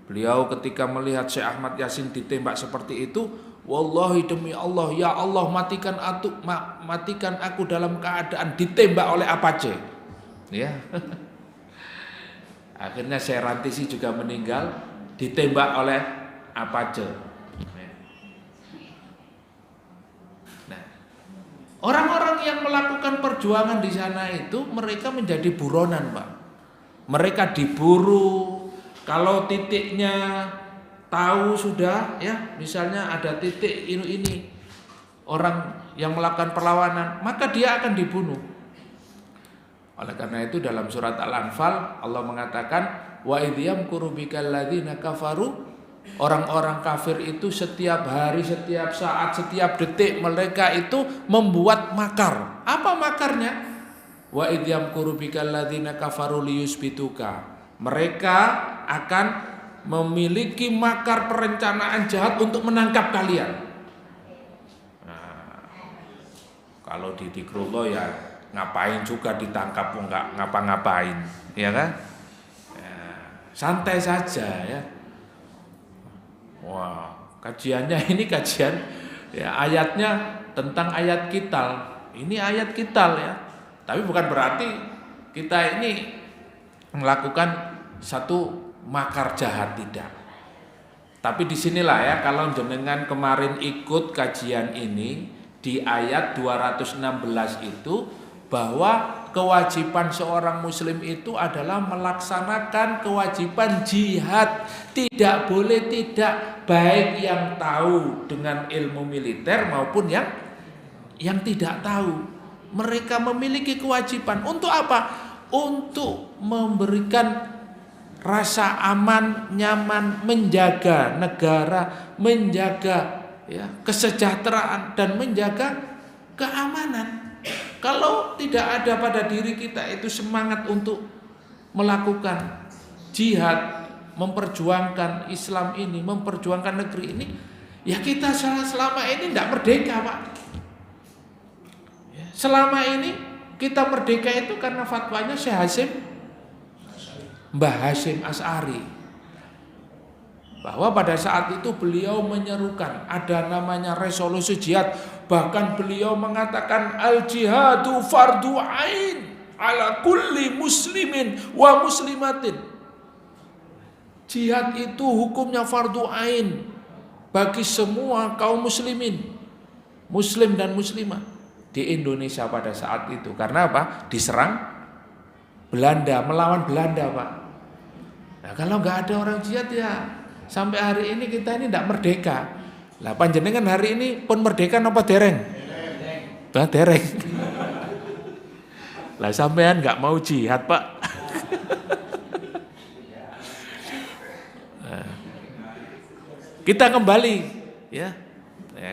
Beliau ketika melihat Syekh Ahmad Yasin ditembak seperti itu, wallahi demi Allah, ya Allah matikan aku dalam keadaan ditembak oleh Apache. Ya. Akhirnya Syekh Rantisi juga meninggal ditembak oleh Apache. Nah, orang-orang orang yang melakukan perjuangan di sana itu mereka menjadi buronan, Pak. Mereka diburu. Kalau titiknya tahu sudah, ya, misalnya ada titik ini orang yang melakukan perlawanan, maka dia akan dibunuh. Oleh karena itu dalam surat Al-Anfal Allah mengatakan wa idzam kurubikal ladzina kafaru, orang-orang kafir itu setiap hari, setiap saat, setiap detik mereka itu membuat makar. Apa makarnya? Wa idzam kurubikal ladzina kafaru liyusbituka. Mereka akan memiliki makar perencanaan jahat untuk menangkap kalian. Nah, kalau di Zikrullah ya ngapain juga ditangkap, enggak ngapa-ngapain, ya kan? Ya, santai saja ya. Wah, kajiannya ini kajian ya, ayatnya tentang ayat kital. Ini ayat kital ya. Tapi bukan berarti kita ini melakukan satu makar jahat, tidak. Tapi disinilah ya, kalau jenengan kemarin ikut kajian ini di ayat 216 itu, bahwa kewajiban seorang muslim itu adalah melaksanakan kewajiban jihad. Tidak boleh tidak, baik yang tahu dengan ilmu militer maupun yang tidak tahu. Mereka memiliki kewajiban untuk apa? Untuk memberikan rasa aman, nyaman, menjaga negara, menjaga ya, kesejahteraan dan menjaga keamanan. Kalau tidak ada pada diri kita itu semangat untuk melakukan jihad, memperjuangkan Islam ini, memperjuangkan negeri ini, ya kita selama ini tidak merdeka, Pak. Selama ini kita merdeka itu karena fatwanya Syekh Hasyim, Mbah Hasyim Asy'ari, bahwa pada saat itu beliau menyerukan ada namanya resolusi jihad. Bahkan beliau mengatakan al-jihadu fardu ain ala kulli muslimin wa muslimatin. Jihad itu hukumnya fardu ain bagi semua kaum muslimin, muslim dan muslimah di Indonesia pada saat itu. Karena apa? Diserang Belanda, melawan Belanda, Pak. Nah, kalau nggak ada orang jihad ya sampai hari ini kita ini tidak merdeka. Lah panjenengan hari ini pun merdeka napa dereng? Dereng. Lah sampean nggak mau jihad, Pak. Nah, kita kembali ya,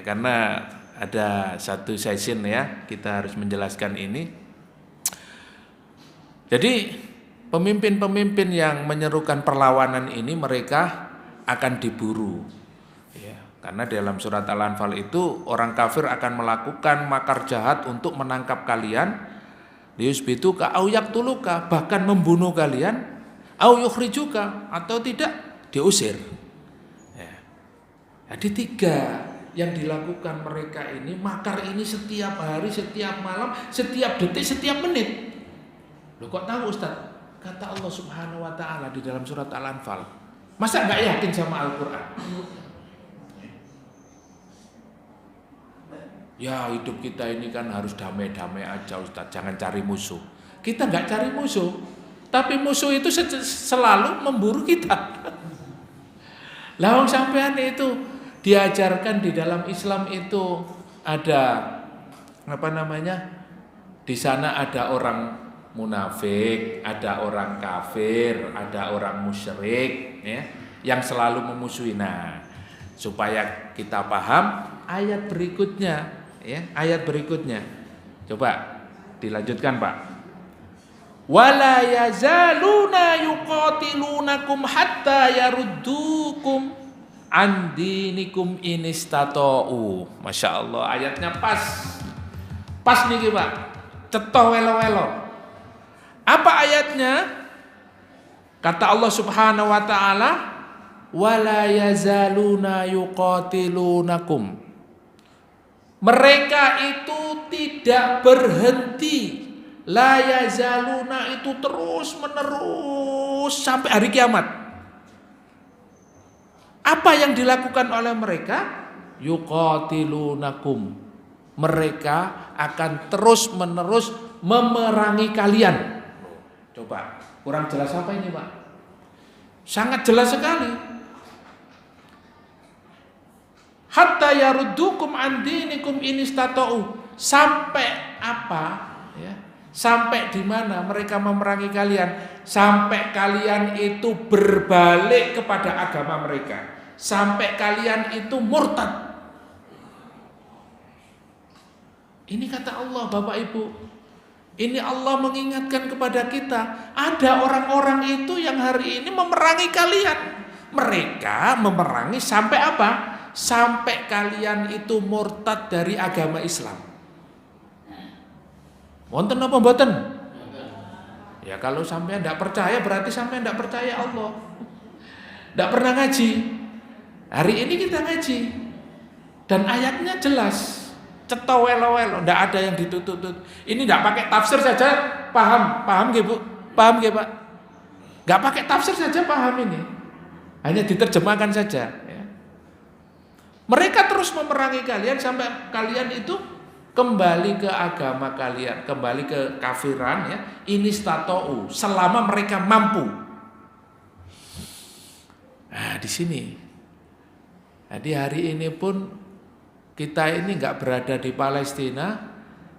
karena ada satu session ya, kita harus menjelaskan ini. Jadi pemimpin-pemimpin yang menyerukan perlawanan ini mereka akan diburu. Karena dalam surat Al-Anfal itu orang kafir akan melakukan makar jahat untuk menangkap kalian, liyusbituka au yaqtuluka, bahkan membunuh kalian, au yukhrijuka, atau tidak diusir. Ya. Jadi 3 yang dilakukan mereka ini, makar ini setiap hari, setiap malam, setiap detik, setiap menit. Loh kok tahu Ustaz? Kata Allah Subhanahu wa taala di dalam surat Al-Anfal. Masa enggak yakin sama Al-Qur'an? Ya hidup kita ini kan harus damai-damai aja Ustaz, jangan cari musuh. Kita nggak cari musuh, tapi musuh itu selalu memburu kita. Lawang sampean itu diajarkan di dalam Islam itu ada apa namanya? Di sana ada orang munafik, ada orang kafir, ada orang musyrik, ya, yang selalu memusuhi. Nah, supaya kita paham ayat berikutnya. Ya, ayat berikutnya. Coba dilanjutkan, Pak. Wala yazaluna yuqatilunakum hatta yaruddukum an dinikum inistata'u. Masya Allah, ayatnya pas. Pas nih, Pak. Cetoh welo-welo. Apa ayatnya? Kata Allah Subhanahu wa taala, wala yazaluna yuqatilunakum. Mereka itu tidak berhenti. La yazaluna itu terus menerus sampai hari kiamat. Apa yang dilakukan oleh mereka? Yuqatilunakum. mereka akan terus-menerus memerangi kalian. Coba, kurang jelas apa ini, Pak? Sangat jelas sekali. Hatta yaruddukum an dinikum in istata'u. Sampai apa? Ya. Sampai di mana mereka memerangi kalian? Sampai kalian itu berbalik kepada agama mereka. Sampai kalian itu murtad. Ini kata Allah, Bapak Ibu. Ini Allah mengingatkan kepada kita. Ada orang-orang itu yang hari ini memerangi kalian. Mereka memerangi sampai apa? Sampai kalian itu murtad dari agama Islam. Wonten apa mboten? Ya kalau sampai tidak percaya berarti sampai tidak percaya Allah. Tidak pernah ngaji. Hari ini kita ngaji. Dan ayatnya jelas. Cetawelo-welo, tidak ada yang ditutut. Ini tidak pakai tafsir saja paham nggih Bu? Paham nggih Pak? Enggak pakai tafsir saja paham ini. Hanya diterjemahkan saja. Ya. Mereka terus memerangi kalian sampai kalian itu kembali ke agama kalian, kembali ke kafiran ya. Ini stata'u, selama mereka mampu. Nah di sini. Jadi hari ini pun kita ini nggak berada di Palestina,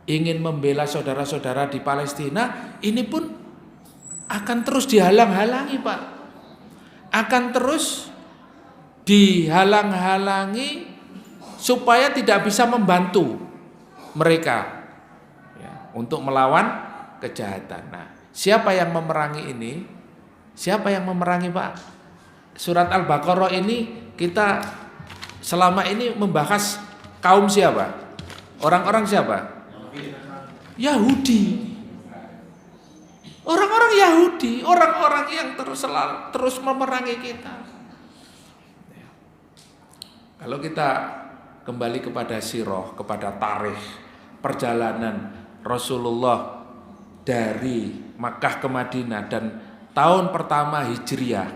ingin membela saudara-saudara di Palestina, ini pun akan terus dihalang-halangi Pak. Akan terus dihalang-halangi supaya tidak bisa membantu mereka ya, untuk melawan kejahatan. Nah, siapa yang memerangi ini? Siapa yang memerangi Pak? Surat Al-Baqarah ini kita selama ini membahas kaum siapa? Orang-orang siapa? Yahudi. Orang-orang Yahudi, orang-orang yang terus memerangi kita. Kalau kita kembali kepada sirah, kepada tarikh perjalanan Rasulullah dari Makkah ke Madinah dan tahun pertama Hijriah,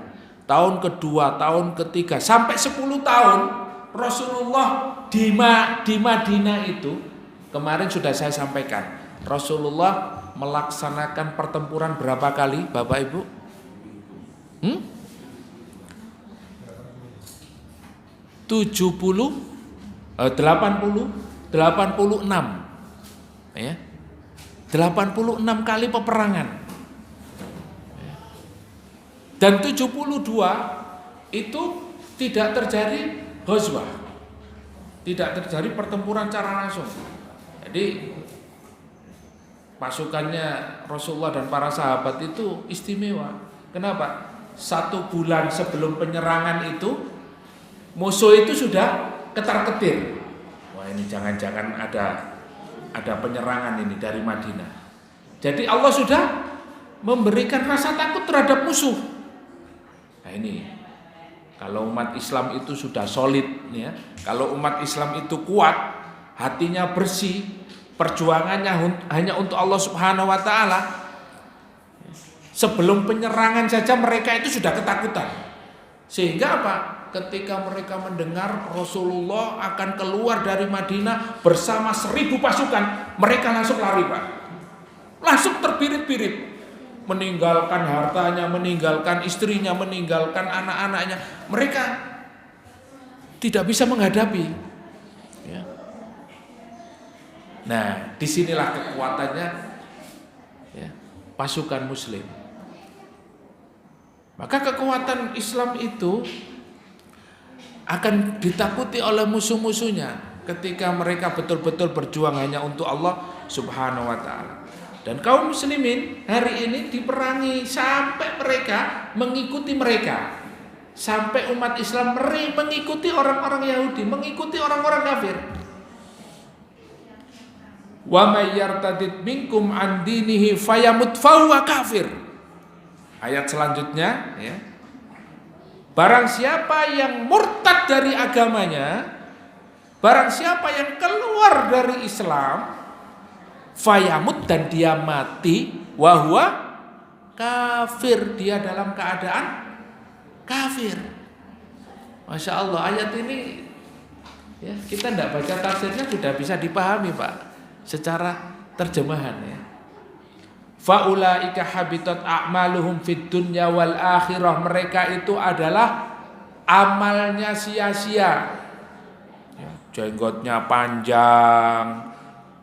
tahun kedua, tahun ketiga sampai 10 tahun Rasulullah di Madinah itu kemarin sudah saya sampaikan. Rasulullah melaksanakan pertempuran berapa kali, Bapak Ibu? 86 ya. 86 kali peperangan. Dan 72 itu tidak terjadi ghazwah. Tidak terjadi pertempuran secara langsung. Jadi pasukannya Rasulullah dan para sahabat itu istimewa. Kenapa? 1 bulan sebelum penyerangan itu musuh itu sudah ketar-ketir. Wah ini jangan-jangan ada penyerangan ini dari Madinah. Jadi Allah sudah memberikan rasa takut terhadap musuh. Nah ini kalau umat Islam itu sudah solid ya, kalau umat Islam itu kuat, hatinya bersih, perjuangannya hanya untuk Allah Subhanahu wa taala. Sebelum penyerangan saja mereka itu sudah ketakutan. Sehingga apa? Ketika mereka mendengar Rasulullah akan keluar dari Madinah bersama 1000 pasukan, mereka langsung lari, Pak. Langsung terbirit-birit. Meninggalkan hartanya, meninggalkan istrinya, meninggalkan anak-anaknya. Mereka tidak bisa menghadapi. Ya. Nah, disinilah kekuatannya ya, pasukan Muslim. Maka kekuatan Islam itu akan ditakuti oleh musuh-musuhnya ketika mereka betul-betul berjuang hanya untuk Allah Subhanahu wa taala. Dan kaum muslimin hari ini diperangi sampai mereka mengikuti mereka. Sampai umat Islam mengikuti orang-orang Yahudi, mengikuti orang-orang kafir. Wa may yartadid minkum an dinihi fayamut fahuwa kafir. Ayat selanjutnya ya. Barang siapa yang murtad dari agamanya, barang siapa yang keluar dari Islam, fayamut dan dia mati, wahwa kafir, dia dalam keadaan kafir. Masya Allah, ayat ini Ya, kita tidak baca tafsirnya sudah bisa dipahami Pak secara terjemahan ya. Faulaika habitat a'maluhum fid dunya wal akhirah. Mereka itu adalah amalnya sia-sia. Ya, jenggotnya panjang,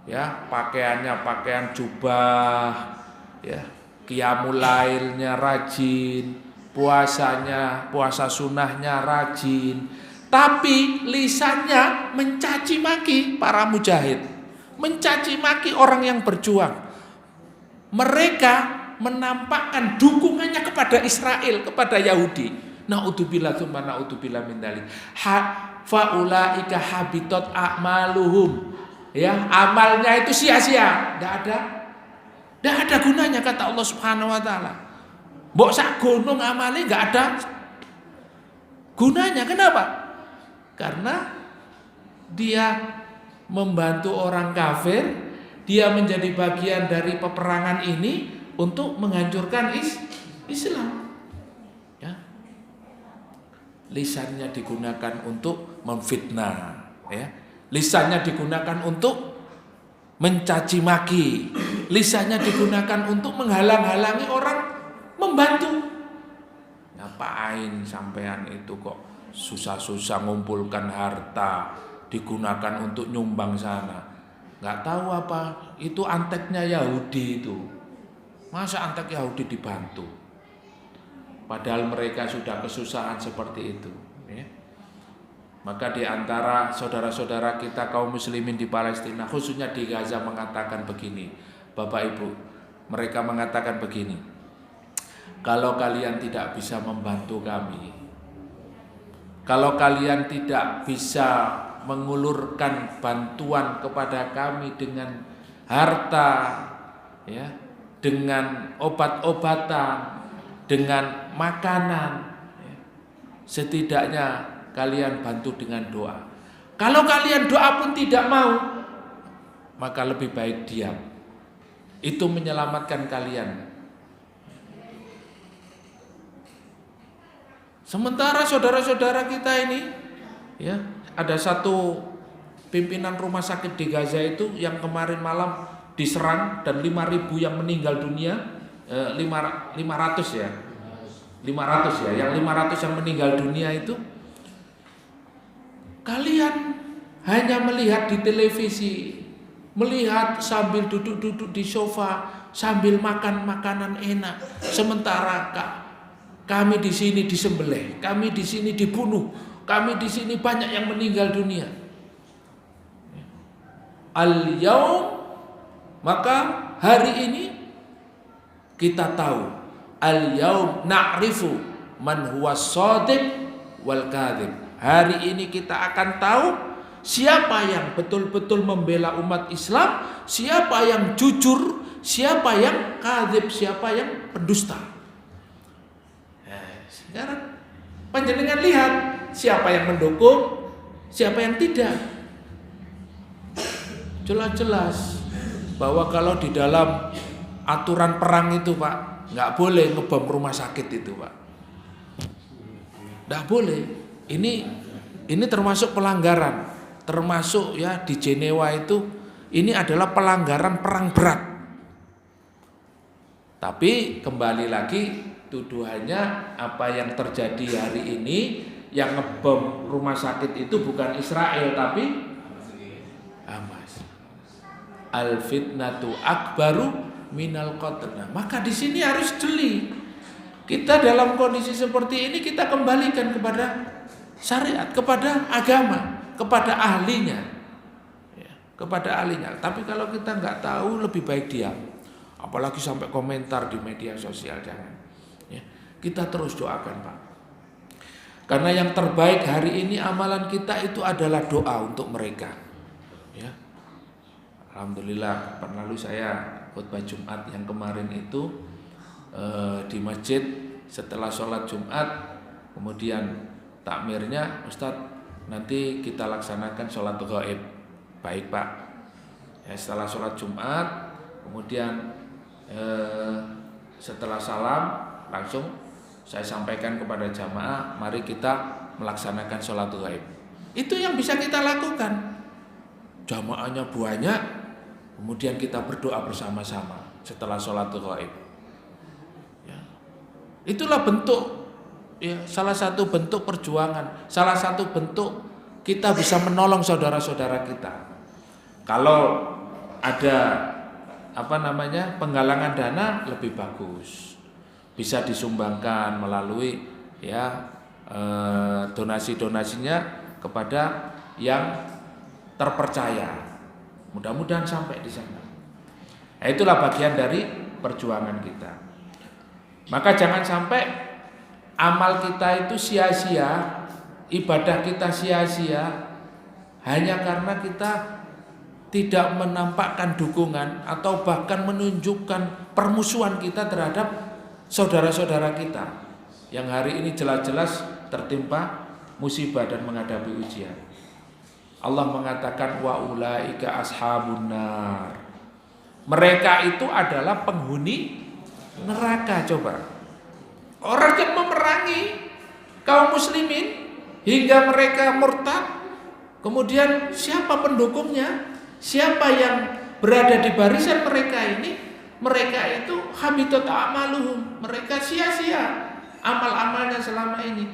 ya, pakaiannya pakaian jubah, ya, qiyamul lailnya rajin, puasa sunnahnya rajin, tapi lisannya mencaci maki para mujahid, mencaci maki orang yang berjuang. Mereka menampakkan dukungannya kepada Israel, kepada Yahudi. Na'udzubillah tsumma na'udzubillah min dzalik. Faulaika habitat a'maluhum. Ya, amalnya itu sia-sia, tidak ada gunanya kata Allah Subhanahu wa taala. Mbok sak gunung amale enggak ada gunanya. Kenapa? Karena dia membantu orang kafir, dia menjadi bagian dari peperangan ini untuk menghancurkan Islam. Ya. Lisannya digunakan untuk memfitnah, ya. Lisannya digunakan untuk mencaci maki. Lisannya digunakan untuk menghalang-halangi orang membantu. Ngapain sampean itu kok susah-susah ngumpulkan harta digunakan untuk nyumbang sana? Nggak tahu apa itu anteknya Yahudi itu. Masa antek Yahudi dibantu? Padahal mereka sudah kesusahan seperti itu. Ya. Maka di antara saudara-saudara kita kaum muslimin di Palestina, khususnya di Gaza mengatakan begini, Bapak Ibu, mereka mengatakan begini, kalau kalian tidak bisa membantu kami, kalau kalian tidak bisa mengulurkan bantuan kepada kami dengan harta, ya, dengan obat-obatan, dengan makanan, ya, setidaknya kalian bantu dengan doa. Kalau kalian doa pun tidak mau, maka lebih baik diam. Itu menyelamatkan kalian. Sementara saudara-saudara kita ini, ya, ada satu pimpinan rumah sakit di Gaza itu yang kemarin malam diserang dan 5.000 yang meninggal dunia, 500 ya, yang 500 yang meninggal dunia itu, kalian hanya melihat di televisi, melihat sambil duduk-duduk di sofa, sambil makan makanan enak, sementara kami di sini disembelih, kami di sini dibunuh, kami di sini banyak yang meninggal dunia. Al-yaum, maka hari ini kita tahu, al-yaum na'rifu man huwa shadiq wal kadhib. Hari ini kita akan tahu siapa yang betul-betul membela umat Islam, siapa yang jujur, siapa yang kadzib, siapa yang pendusta. Sekarang panjenengan lihat siapa yang mendukung, siapa yang tidak. Jelas-jelas bahwa kalau di dalam aturan perang itu Pak, nggak boleh ngebom rumah sakit itu Pak, nggak boleh. Ini termasuk pelanggaran, termasuk ya di Jenewa itu, ini adalah pelanggaran perang berat. Tapi kembali lagi, tuduhannya apa yang terjadi hari ini, yang ngebom rumah sakit itu bukan Israel tapi Hamas. Al-fitnatu akbaru minal qatl. Nah, maka di sini harus jeli. Kita dalam kondisi seperti ini kita kembalikan kepada syariat, kepada agama, kepada ahlinya, ya, kepada ahlinya. Tapi kalau kita nggak tahu, lebih baik diam. Apalagi sampai komentar di media sosial, jangan. Ya, kita terus doakan Pak. Karena yang terbaik hari ini amalan kita itu adalah doa untuk mereka. Ya. Alhamdulillah, kapan lalu saya khutbah Jumat yang kemarin itu di masjid setelah sholat Jumat, kemudian takmirnya, Ustadz nanti kita laksanakan sholat ghaib. Baik Pak. Ya, setelah sholat Jumat, kemudian setelah salam langsung saya sampaikan kepada jamaah, mari kita melaksanakan sholat ghaib. Itu yang bisa kita lakukan. Jamaahnya banyak, kemudian kita berdoa bersama-sama setelah sholatul ghaib. Ya. Itulah bentuk, ya, salah satu bentuk perjuangan, salah satu bentuk kita bisa menolong saudara-saudara kita. Kalau ada penggalangan dana lebih bagus, bisa disumbangkan melalui donasi-donasinya kepada yang terpercaya. Mudah-mudahan sampai di sana. Nah, itulah bagian dari perjuangan kita. Maka jangan sampai amal kita itu sia-sia, ibadah kita sia-sia hanya karena kita tidak menampakkan dukungan atau bahkan menunjukkan permusuhan kita terhadap saudara-saudara kita yang hari ini jelas-jelas tertimpa musibah dan menghadapi ujian. Allah mengatakan wa ulaika ashabun nar. Mereka itu adalah penghuni neraka. Coba. Orang yang memerangi kaum muslimin hingga mereka murtad, kemudian siapa pendukungnya? Siapa yang berada di barisan mereka ini? Mereka itu habitat amaluhum. Mereka sia-sia amal-amalnya selama ini.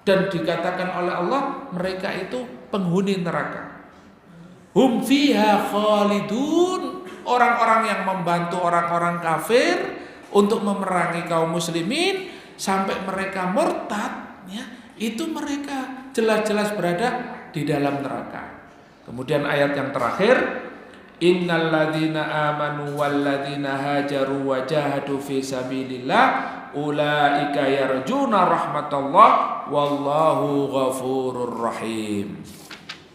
Dan dikatakan oleh Allah, mereka itu penghuni neraka. Hum fiha khalidun. Orang-orang yang membantu orang-orang kafir untuk memerangi kaum muslimin sampai mereka murtad, ya, itu mereka jelas-jelas berada di dalam neraka. Kemudian ayat yang terakhir, innal ladzina amanu wal ladzina hajaru wa jahadu fi sabilillah ulaika yarjuna rahmatallah wallahu ghafurur rahim.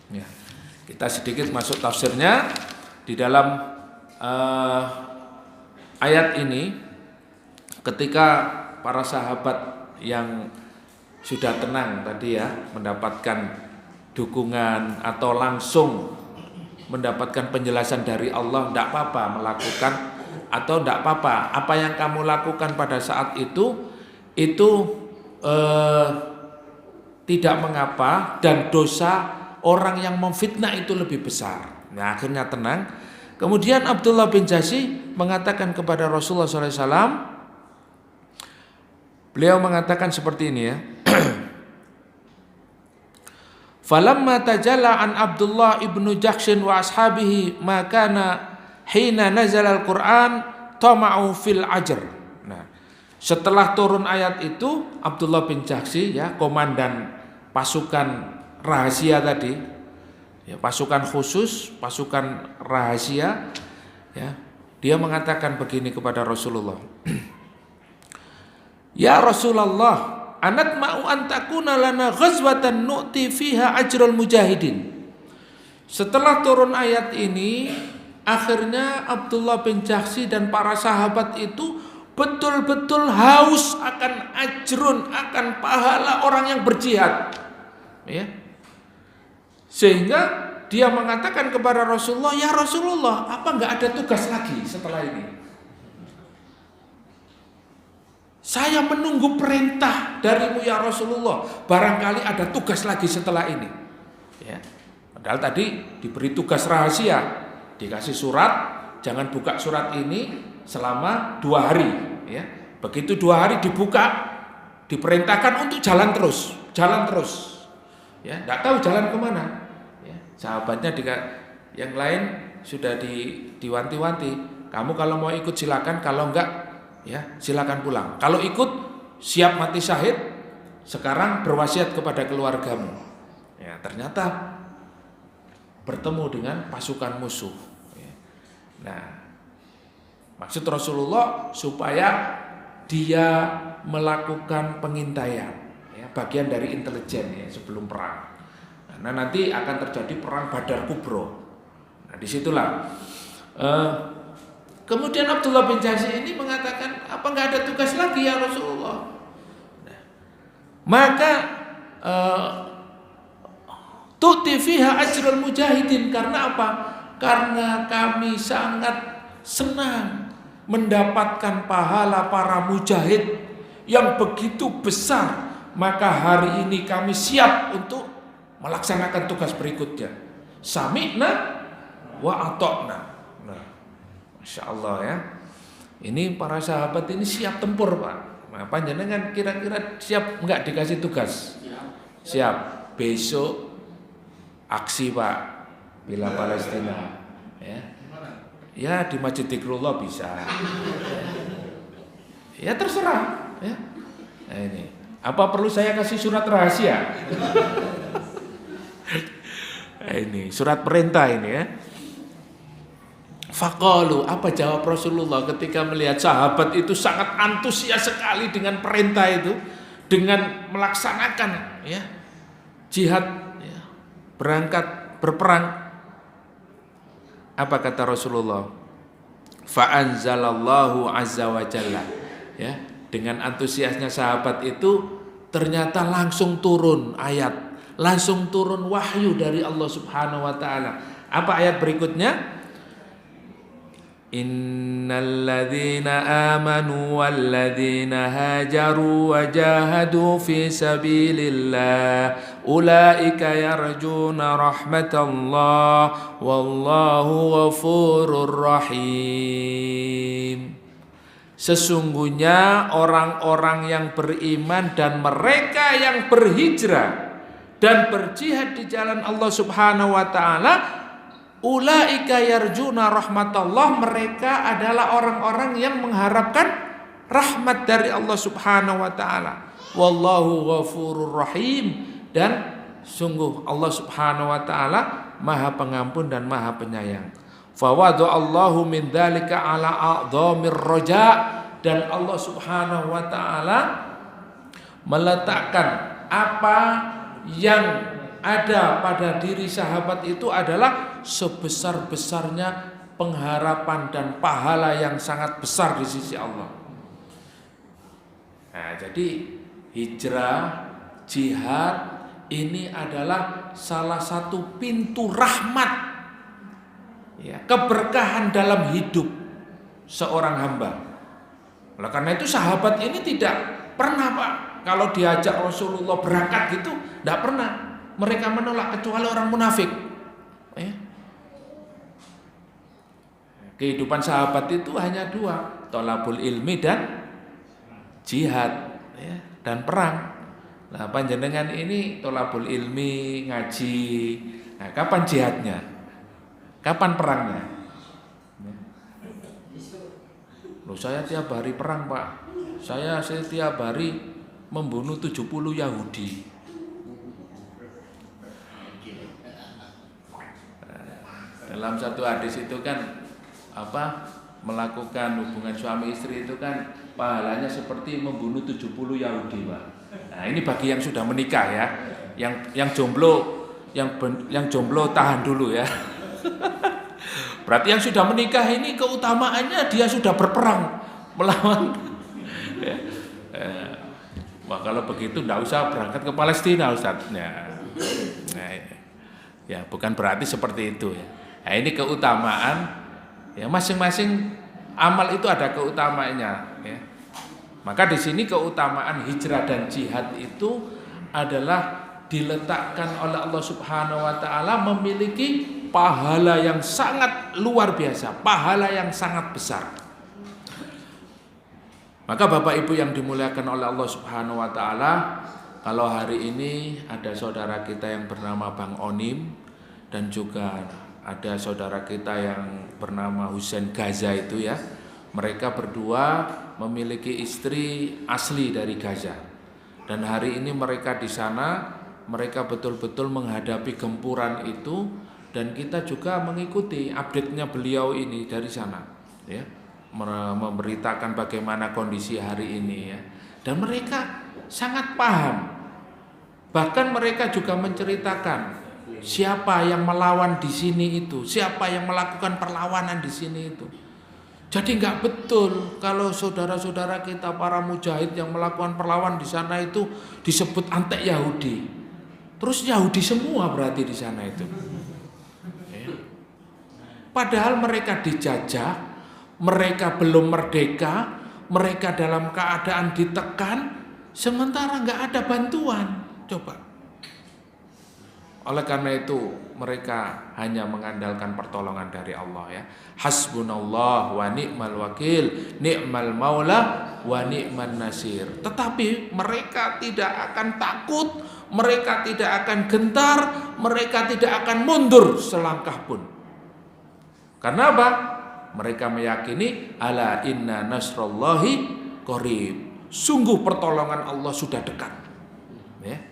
Ya. Kita sedikit masuk tafsirnya di dalam ayat ini. Ketika para sahabat yang sudah tenang tadi ya mendapatkan dukungan atau langsung mendapatkan penjelasan dari Allah, tidak apa-apa melakukan atau tidak apa-apa apa yang kamu lakukan pada saat itu tidak mengapa dan dosa orang yang memfitnah itu lebih besar. Nah, akhirnya tenang. Kemudian Abdullah bin Jahsy mengatakan kepada Rasulullah SAW, beliau mengatakan seperti ini ya. Falamma tajalla an Abdullah ibnu Jahsy wa ashabihi ma kana hina nazala al-Qur'an tama'u fil ajr. Nah, setelah turun ayat itu Abdullah bin Jahsy ya, komandan pasukan rahasia tadi, ya, pasukan khusus, pasukan rahasia, ya, dia mengatakan begini kepada Rasulullah. Ya Rasulullah, anat ma'u antakuna lana ghazwatan nu'ti fiha ajral mujahidin. Setelah turun ayat ini, akhirnya Abdullah bin Jahsy dan para sahabat itu betul-betul haus akan ajrun, akan pahala orang yang berjihad, ya. Sehingga dia mengatakan kepada Rasulullah, ya Rasulullah, apa enggak ada tugas lagi setelah ini? Saya menunggu perintah darimu ya Rasulullah. Barangkali ada tugas lagi setelah ini. Ya. Padahal tadi diberi tugas rahasia, dikasih surat, jangan buka surat ini selama 2 hari. Ya. Begitu 2 hari dibuka, diperintahkan untuk jalan terus. Ya, tidak tahu jalan kemana. Ya. Sahabatnya yang lain sudah diwanti-wanti. Kamu kalau mau ikut silakan, kalau enggak ya silakan pulang. Kalau ikut siap mati syahid, sekarang berwasiat kepada keluargamu. Ya, ternyata bertemu dengan pasukan musuh. Ya. Nah, maksud Rasulullah supaya dia melakukan pengintaian, ya, bagian dari intelijen ya, sebelum perang. Nah, nanti akan terjadi perang Badar Kubro. Nah, disitulah. Kemudian Abdullah bin Jahsy ini mengatakan, apa enggak ada tugas lagi ya Rasulullah? Nah, maka tu'ti fiha ajrul mujahidin. Karena apa? Karena kami sangat senang mendapatkan pahala para mujahid yang begitu besar. Maka hari ini kami siap untuk melaksanakan tugas berikutnya. Sami'na wa ata'na. Nah, Masya Allah ya. Ini para sahabat ini siap tempur Pak. Nah, panjenengan kira-kira siap enggak dikasih tugas? Siap. Besok aksi Pak, bela Palestina. Ya di Masjid Zikrullah bisa. Ya terserah. Ya. Nah, ini. Apa perlu saya kasih surat rahasia? Nah, ini surat perintah ini ya. Faqalu, apa jawab Rasulullah ketika melihat sahabat itu sangat antusias sekali dengan perintah itu, dengan melaksanakan ya jihad ya, berangkat berperang. Apa kata Rasulullah? Fa'anzalallahu azza wa jalla. Ya, dengan antusiasnya sahabat itu ternyata langsung turun ayat, langsung turun wahyu dari Allah Subhanahu wa taala. Apa ayat berikutnya? Innal ladzina amanu wal ladzina hajaru wa jahadu fi sabilillah ulaika yarjuna rahmatallah wallahu ghafurur rahim. Sesungguhnya orang-orang yang beriman dan mereka yang berhijrah dan berjihad di jalan Allah Subhanahu wa taala, ulaika yarjuna rahmatallah, mereka adalah orang-orang yang mengharapkan rahmat dari Allah Subhanahu wa taala. Wallahu ghafurur rahim, dan sungguh Allah Subhanahu wa taala Maha Pengampun dan Maha Penyayang. Fawadu Allahu min dzalika ala a'dhamir raja, dan Allah Subhanahu wa taala meletakkan apa yang ada pada diri sahabat itu adalah sebesar-besarnya pengharapan dan pahala yang sangat besar di sisi Allah. Nah, jadi hijrah, jihad ini adalah salah satu pintu rahmat ya, keberkahan dalam hidup seorang hamba. Oleh karena itu sahabat ini tidak pernah Pak, kalau diajak Rasulullah berangkat gitu, tidak pernah. Mereka menolak kecuali orang munafik. Ya. Kehidupan sahabat itu hanya dua, thalabul ilmi dan jihad ya, dan perang. Nah, panjenengan ini thalabul ilmi, ngaji. Nah, kapan jihadnya? Kapan perangnya? Loh, saya tiap hari perang Pak. Saya setiap hari membunuh 70 Yahudi. Dalam satu hadis itu kan melakukan hubungan suami istri itu kan pahalanya seperti membunuh 70 Yahudi Pak. Nah, ini bagi yang sudah menikah ya. Yang jomblo tahan dulu ya. Berarti yang sudah menikah ini keutamaannya dia sudah berperang melawan. Wah, kalau begitu enggak usah berangkat ke Palestina Ustaz. Ya, bukan berarti seperti itu ya. Nah, ini keutamaan ya, masing-masing amal itu ada keutamaannya ya. Maka di sini keutamaan hijrah dan jihad itu adalah diletakkan oleh Allah Subhanahu wa taala memiliki pahala yang sangat luar biasa, pahala yang sangat besar. Maka Bapak Ibu yang dimuliakan oleh Allah Subhanahu wa taala, kalau hari ini ada saudara kita yang bernama Bang Onim dan juga ada saudara kita yang bernama Husain Gaza itu ya. Mereka berdua memiliki istri asli dari Gaza. Dan hari ini mereka di sana, mereka betul-betul menghadapi gempuran itu, dan kita juga mengikuti update-nya beliau ini dari sana ya, memberitakan bagaimana kondisi hari ini ya. Dan mereka sangat paham. Bahkan mereka juga menceritakan siapa yang melawan di sini itu, siapa yang melakukan perlawanan di sini itu. Jadi nggak betul kalau saudara-saudara kita para mujahid yang melakukan perlawanan di sana itu disebut antek Yahudi. Terus Yahudi semua berarti di sana itu. Padahal mereka dijajah, mereka belum merdeka, mereka dalam keadaan ditekan, sementara nggak ada bantuan. Coba. Oleh karena itu mereka hanya mengandalkan pertolongan dari Allah ya. Hasbunallah wa ni'mal wakil, ni'mal maula wa ni'man nasir. Tetapi mereka tidak akan takut, mereka tidak akan gentar, mereka tidak akan mundur selangkah pun. Karena apa? Mereka meyakini ala inna nasrallahi qarib. Sungguh pertolongan Allah sudah dekat. Ya.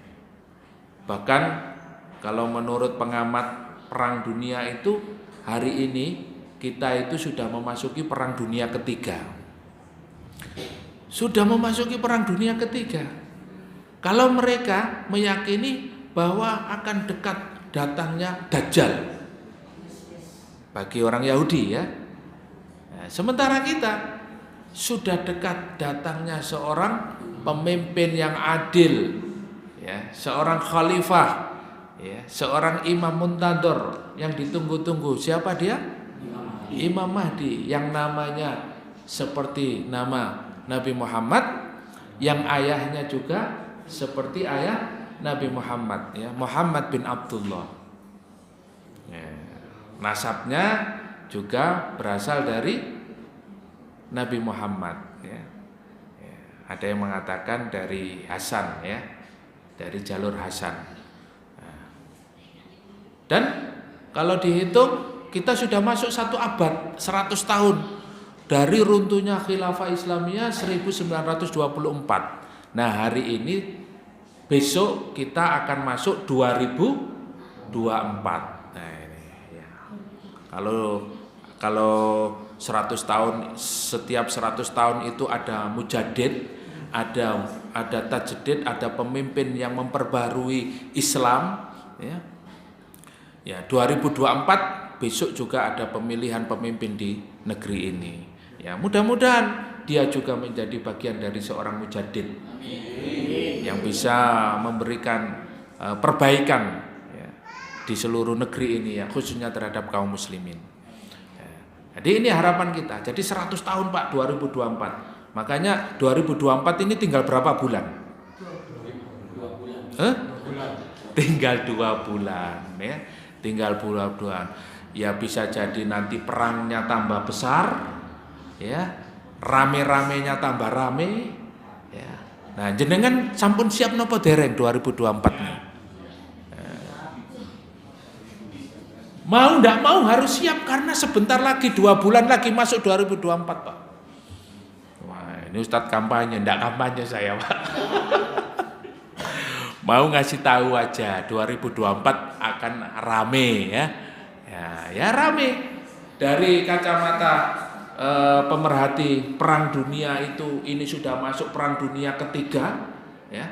Bahkan kalau menurut pengamat perang dunia itu hari ini kita itu sudah memasuki perang dunia ketiga. Sudah memasuki perang dunia ketiga. Kalau mereka meyakini bahwa akan dekat datangnya Dajjal bagi orang Yahudi ya. Nah, sementara kita sudah dekat datangnya seorang pemimpin yang adil, ya, seorang khalifah. Ya, seorang imam muntadhor yang ditunggu-tunggu. Siapa dia? Imam Mahdi yang namanya seperti nama Nabi Muhammad, yang ayahnya juga seperti ayah Nabi Muhammad ya, Muhammad bin Abdullah. Ya, nasabnya juga berasal dari Nabi Muhammad ya. Ya, ada yang mengatakan dari Hasan ya, dari jalur Hasan. Dan kalau dihitung kita sudah masuk 1 abad, 100 tahun dari runtuhnya khilafah Islamiyah 1924. Nah, hari ini besok kita akan masuk 2024. Nah, ini ya. Kalau 100 tahun, setiap 100 tahun itu ada mujaddid, ada tajdid, ada pemimpin yang memperbarui Islam ya. Ya, 2024 besok juga ada pemilihan pemimpin di negeri ini. Ya, mudah-mudahan dia juga menjadi bagian dari seorang mujaddid yang bisa memberikan perbaikan ya, di seluruh negeri ini ya, khususnya terhadap kaum muslimin. Ya, jadi ini harapan kita. Jadi 100 tahun Pak 2024. Makanya 2024 ini tinggal berapa bulan? 2 bulan. Tinggal 2 bulan ya. Tinggal bulan-bulan. Ya bisa jadi nanti perangnya tambah besar, ya, rame-ramenya tambah rame, ya. Nah, jenengan sampun siap nopo dereng 2024 nih? Mau ndak mau harus siap karena sebentar lagi 2 bulan lagi masuk 2024 Pak. Wah, ini Ustadz kampanye, ndak kampanye saya Pak. Mau ngasih tahu aja 2024 akan rame ya. Ya rame. Dari kacamata pemerhati perang dunia itu ini sudah masuk perang dunia ketiga ya.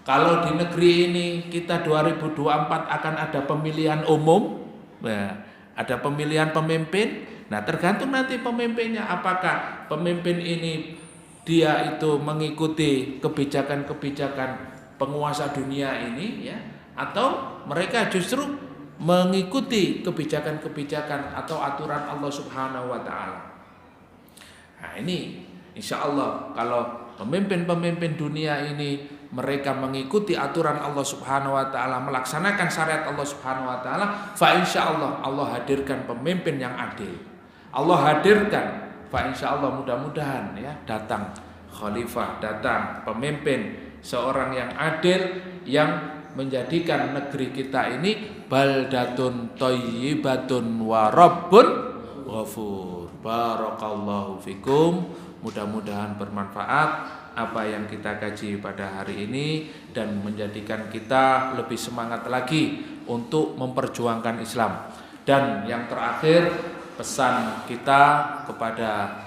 Kalau di negeri ini kita 2024 akan ada pemilihan umum. Nah, ada pemilihan pemimpin. Nah, tergantung nanti pemimpinnya, apakah pemimpin ini dia itu mengikuti kebijakan-kebijakan penguasa dunia ini ya, atau mereka justru mengikuti kebijakan-kebijakan atau aturan Allah Subhanahu wa taala. Nah, ini insya Allah kalau pemimpin-pemimpin dunia ini mereka mengikuti aturan Allah Subhanahu wa taala, melaksanakan syariat Allah Subhanahu wa taala, fa insya Allah Allah hadirkan pemimpin yang adil. Allah hadirkan, fa insya Allah mudah-mudahan ya datang khalifah, datang pemimpin, seorang yang adil yang menjadikan negeri kita ini baldatun thayyibatun wa rabbun ghafur. Barakallahu fikum. Mudah-mudahan bermanfaat apa yang kita kaji pada hari ini dan menjadikan kita lebih semangat lagi untuk memperjuangkan Islam. Dan yang terakhir, pesan kita kepada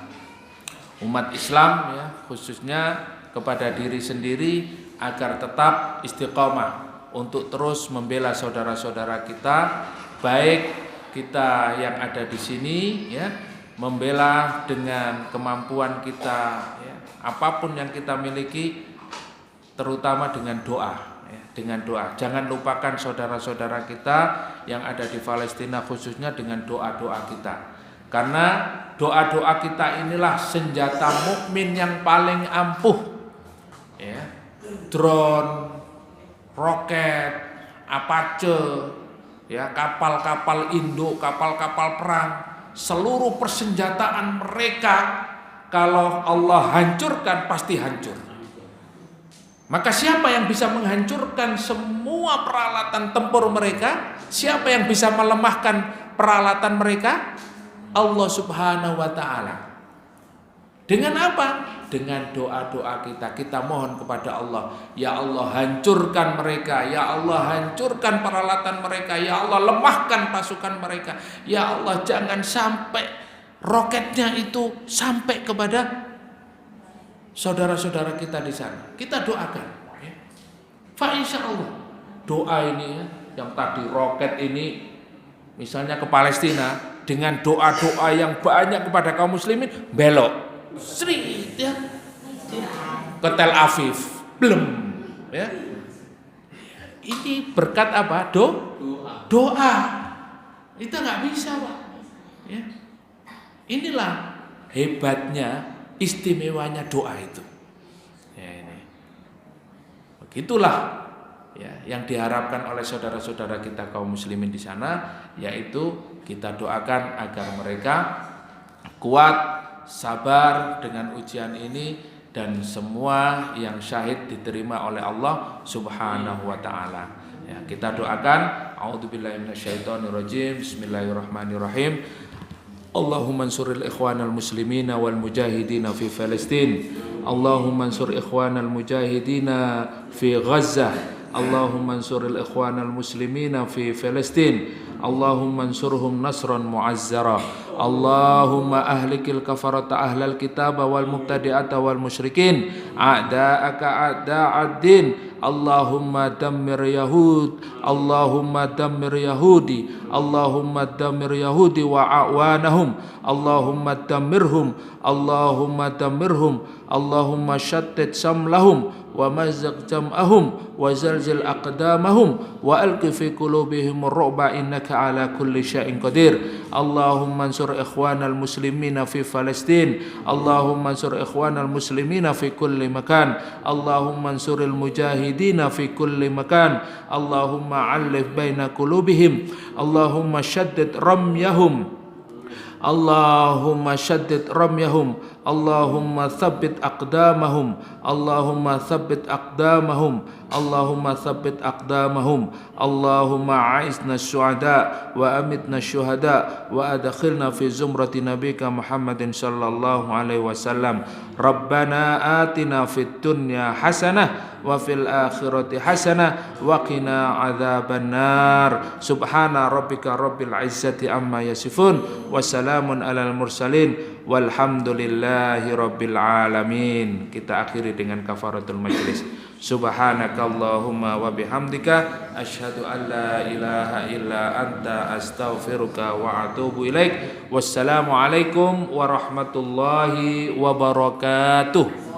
umat Islam ya, khususnya kepada diri sendiri agar tetap istiqomah untuk terus membela saudara-saudara kita, baik kita yang ada di sini ya, membela dengan kemampuan kita ya, apapun yang kita miliki, terutama dengan doa ya, dengan doa. Jangan lupakan saudara-saudara kita yang ada di Palestina, khususnya dengan doa-doa kita. Karena doa-doa kita inilah senjata mukmin yang paling ampuh. Ya. Drone, roket, Apache, ya, kapal-kapal induk, kapal-kapal perang, seluruh persenjataan mereka kalau Allah hancurkan pasti hancur. Maka siapa yang bisa menghancurkan semua peralatan tempur mereka? Siapa yang bisa melemahkan peralatan mereka? Allah Subhanahu wa ta'ala. Dengan apa? Dengan doa-doa kita. Kita mohon kepada Allah, ya Allah hancurkan mereka, ya Allah hancurkan peralatan mereka, ya Allah lemahkan pasukan mereka, ya Allah jangan sampai roketnya itu sampai kepada saudara-saudara kita di sana. Kita doakan, ya. Fa insyaallah doa ini, ya, yang tadi roket ini misalnya ke Palestina, dengan doa-doa yang banyak kepada kaum muslimin belok Sri, ya, ke Tel Aviv, belum, ya. Ini berkat apa? Doa. Kita nggak bisa, Pak. Ya. Inilah hebatnya, istimewanya doa itu. Ya, ini. Begitulah, ya, yang diharapkan oleh saudara-saudara kita kaum muslimin di sana, yaitu kita doakan agar mereka kuat, sabar dengan ujian ini, dan semua yang syahid diterima oleh Allah Subhanahu wa ta'ala. Ya, kita doakan, a'udzubillahi minasyaitonirrajim, bismillahirrahmanirrahim. Allahumma ansuril ikhwanal muslimina wal mujahidina fi Palestin. Allahumma ansur ikhwanal mujahidina fi Gaza. Allahumma ansuril ikhwanal muslimina fi Palestin. Allahumma ansurhum nasran mu'azzara. Allahumma ahlikil kafarata ahlal kitab wal mubtadi'ata wal musyrikin a'da'aka a'da'ad-din. Allahumma dammir Yahud, Allahumma dammir Yahudi, Allahumma dammir Yahudi wa a'wanahum, Allahumma dammirhum, Allahumma dammirhum, Allahumma shattit samlahum wa mazzaq jam'ahum wa zalzil aqdamahum wa alqi fi qulubihim ar-ru'ba innaka ala kulli syai'in qadir. Allahumma ansur ikhwanal muslimina fi Palestin. Allahumma ansur ikhwanal muslimina fi kulli makan. Allahumma ansuril mujahidina fi kulli makan. Allahumma alif baina qulubihim. Allahumma shaddid ramyahum. Allahumma shaddid ramyahum. Allahumma thabbit aqdamahum. Allahumma thabbit aqdamahum. Allahumma thabbit aqdamahum. Allahumma a'izna syuhada wa amitna syuhada wa adkhilna fi zumrati nabika Muhammadin sallallahu alaihi wasallam. Rabbana atina fid dunya hasanah wa fil akhirati hasanah wa qina adzabannar. Subhana rabbika rabbil izzati amma yasifun wa salamun alal mursalin walhamdulillahi rabbil alamin. Kita akhiri dengan kafaratul majlis. Subhanakallahumma wa bihamdika asyhadu an la ilaha illa anta astaghfiruka wa atubu ilaik. Wassalamu alaikum warahmatullahi wabarakatuh.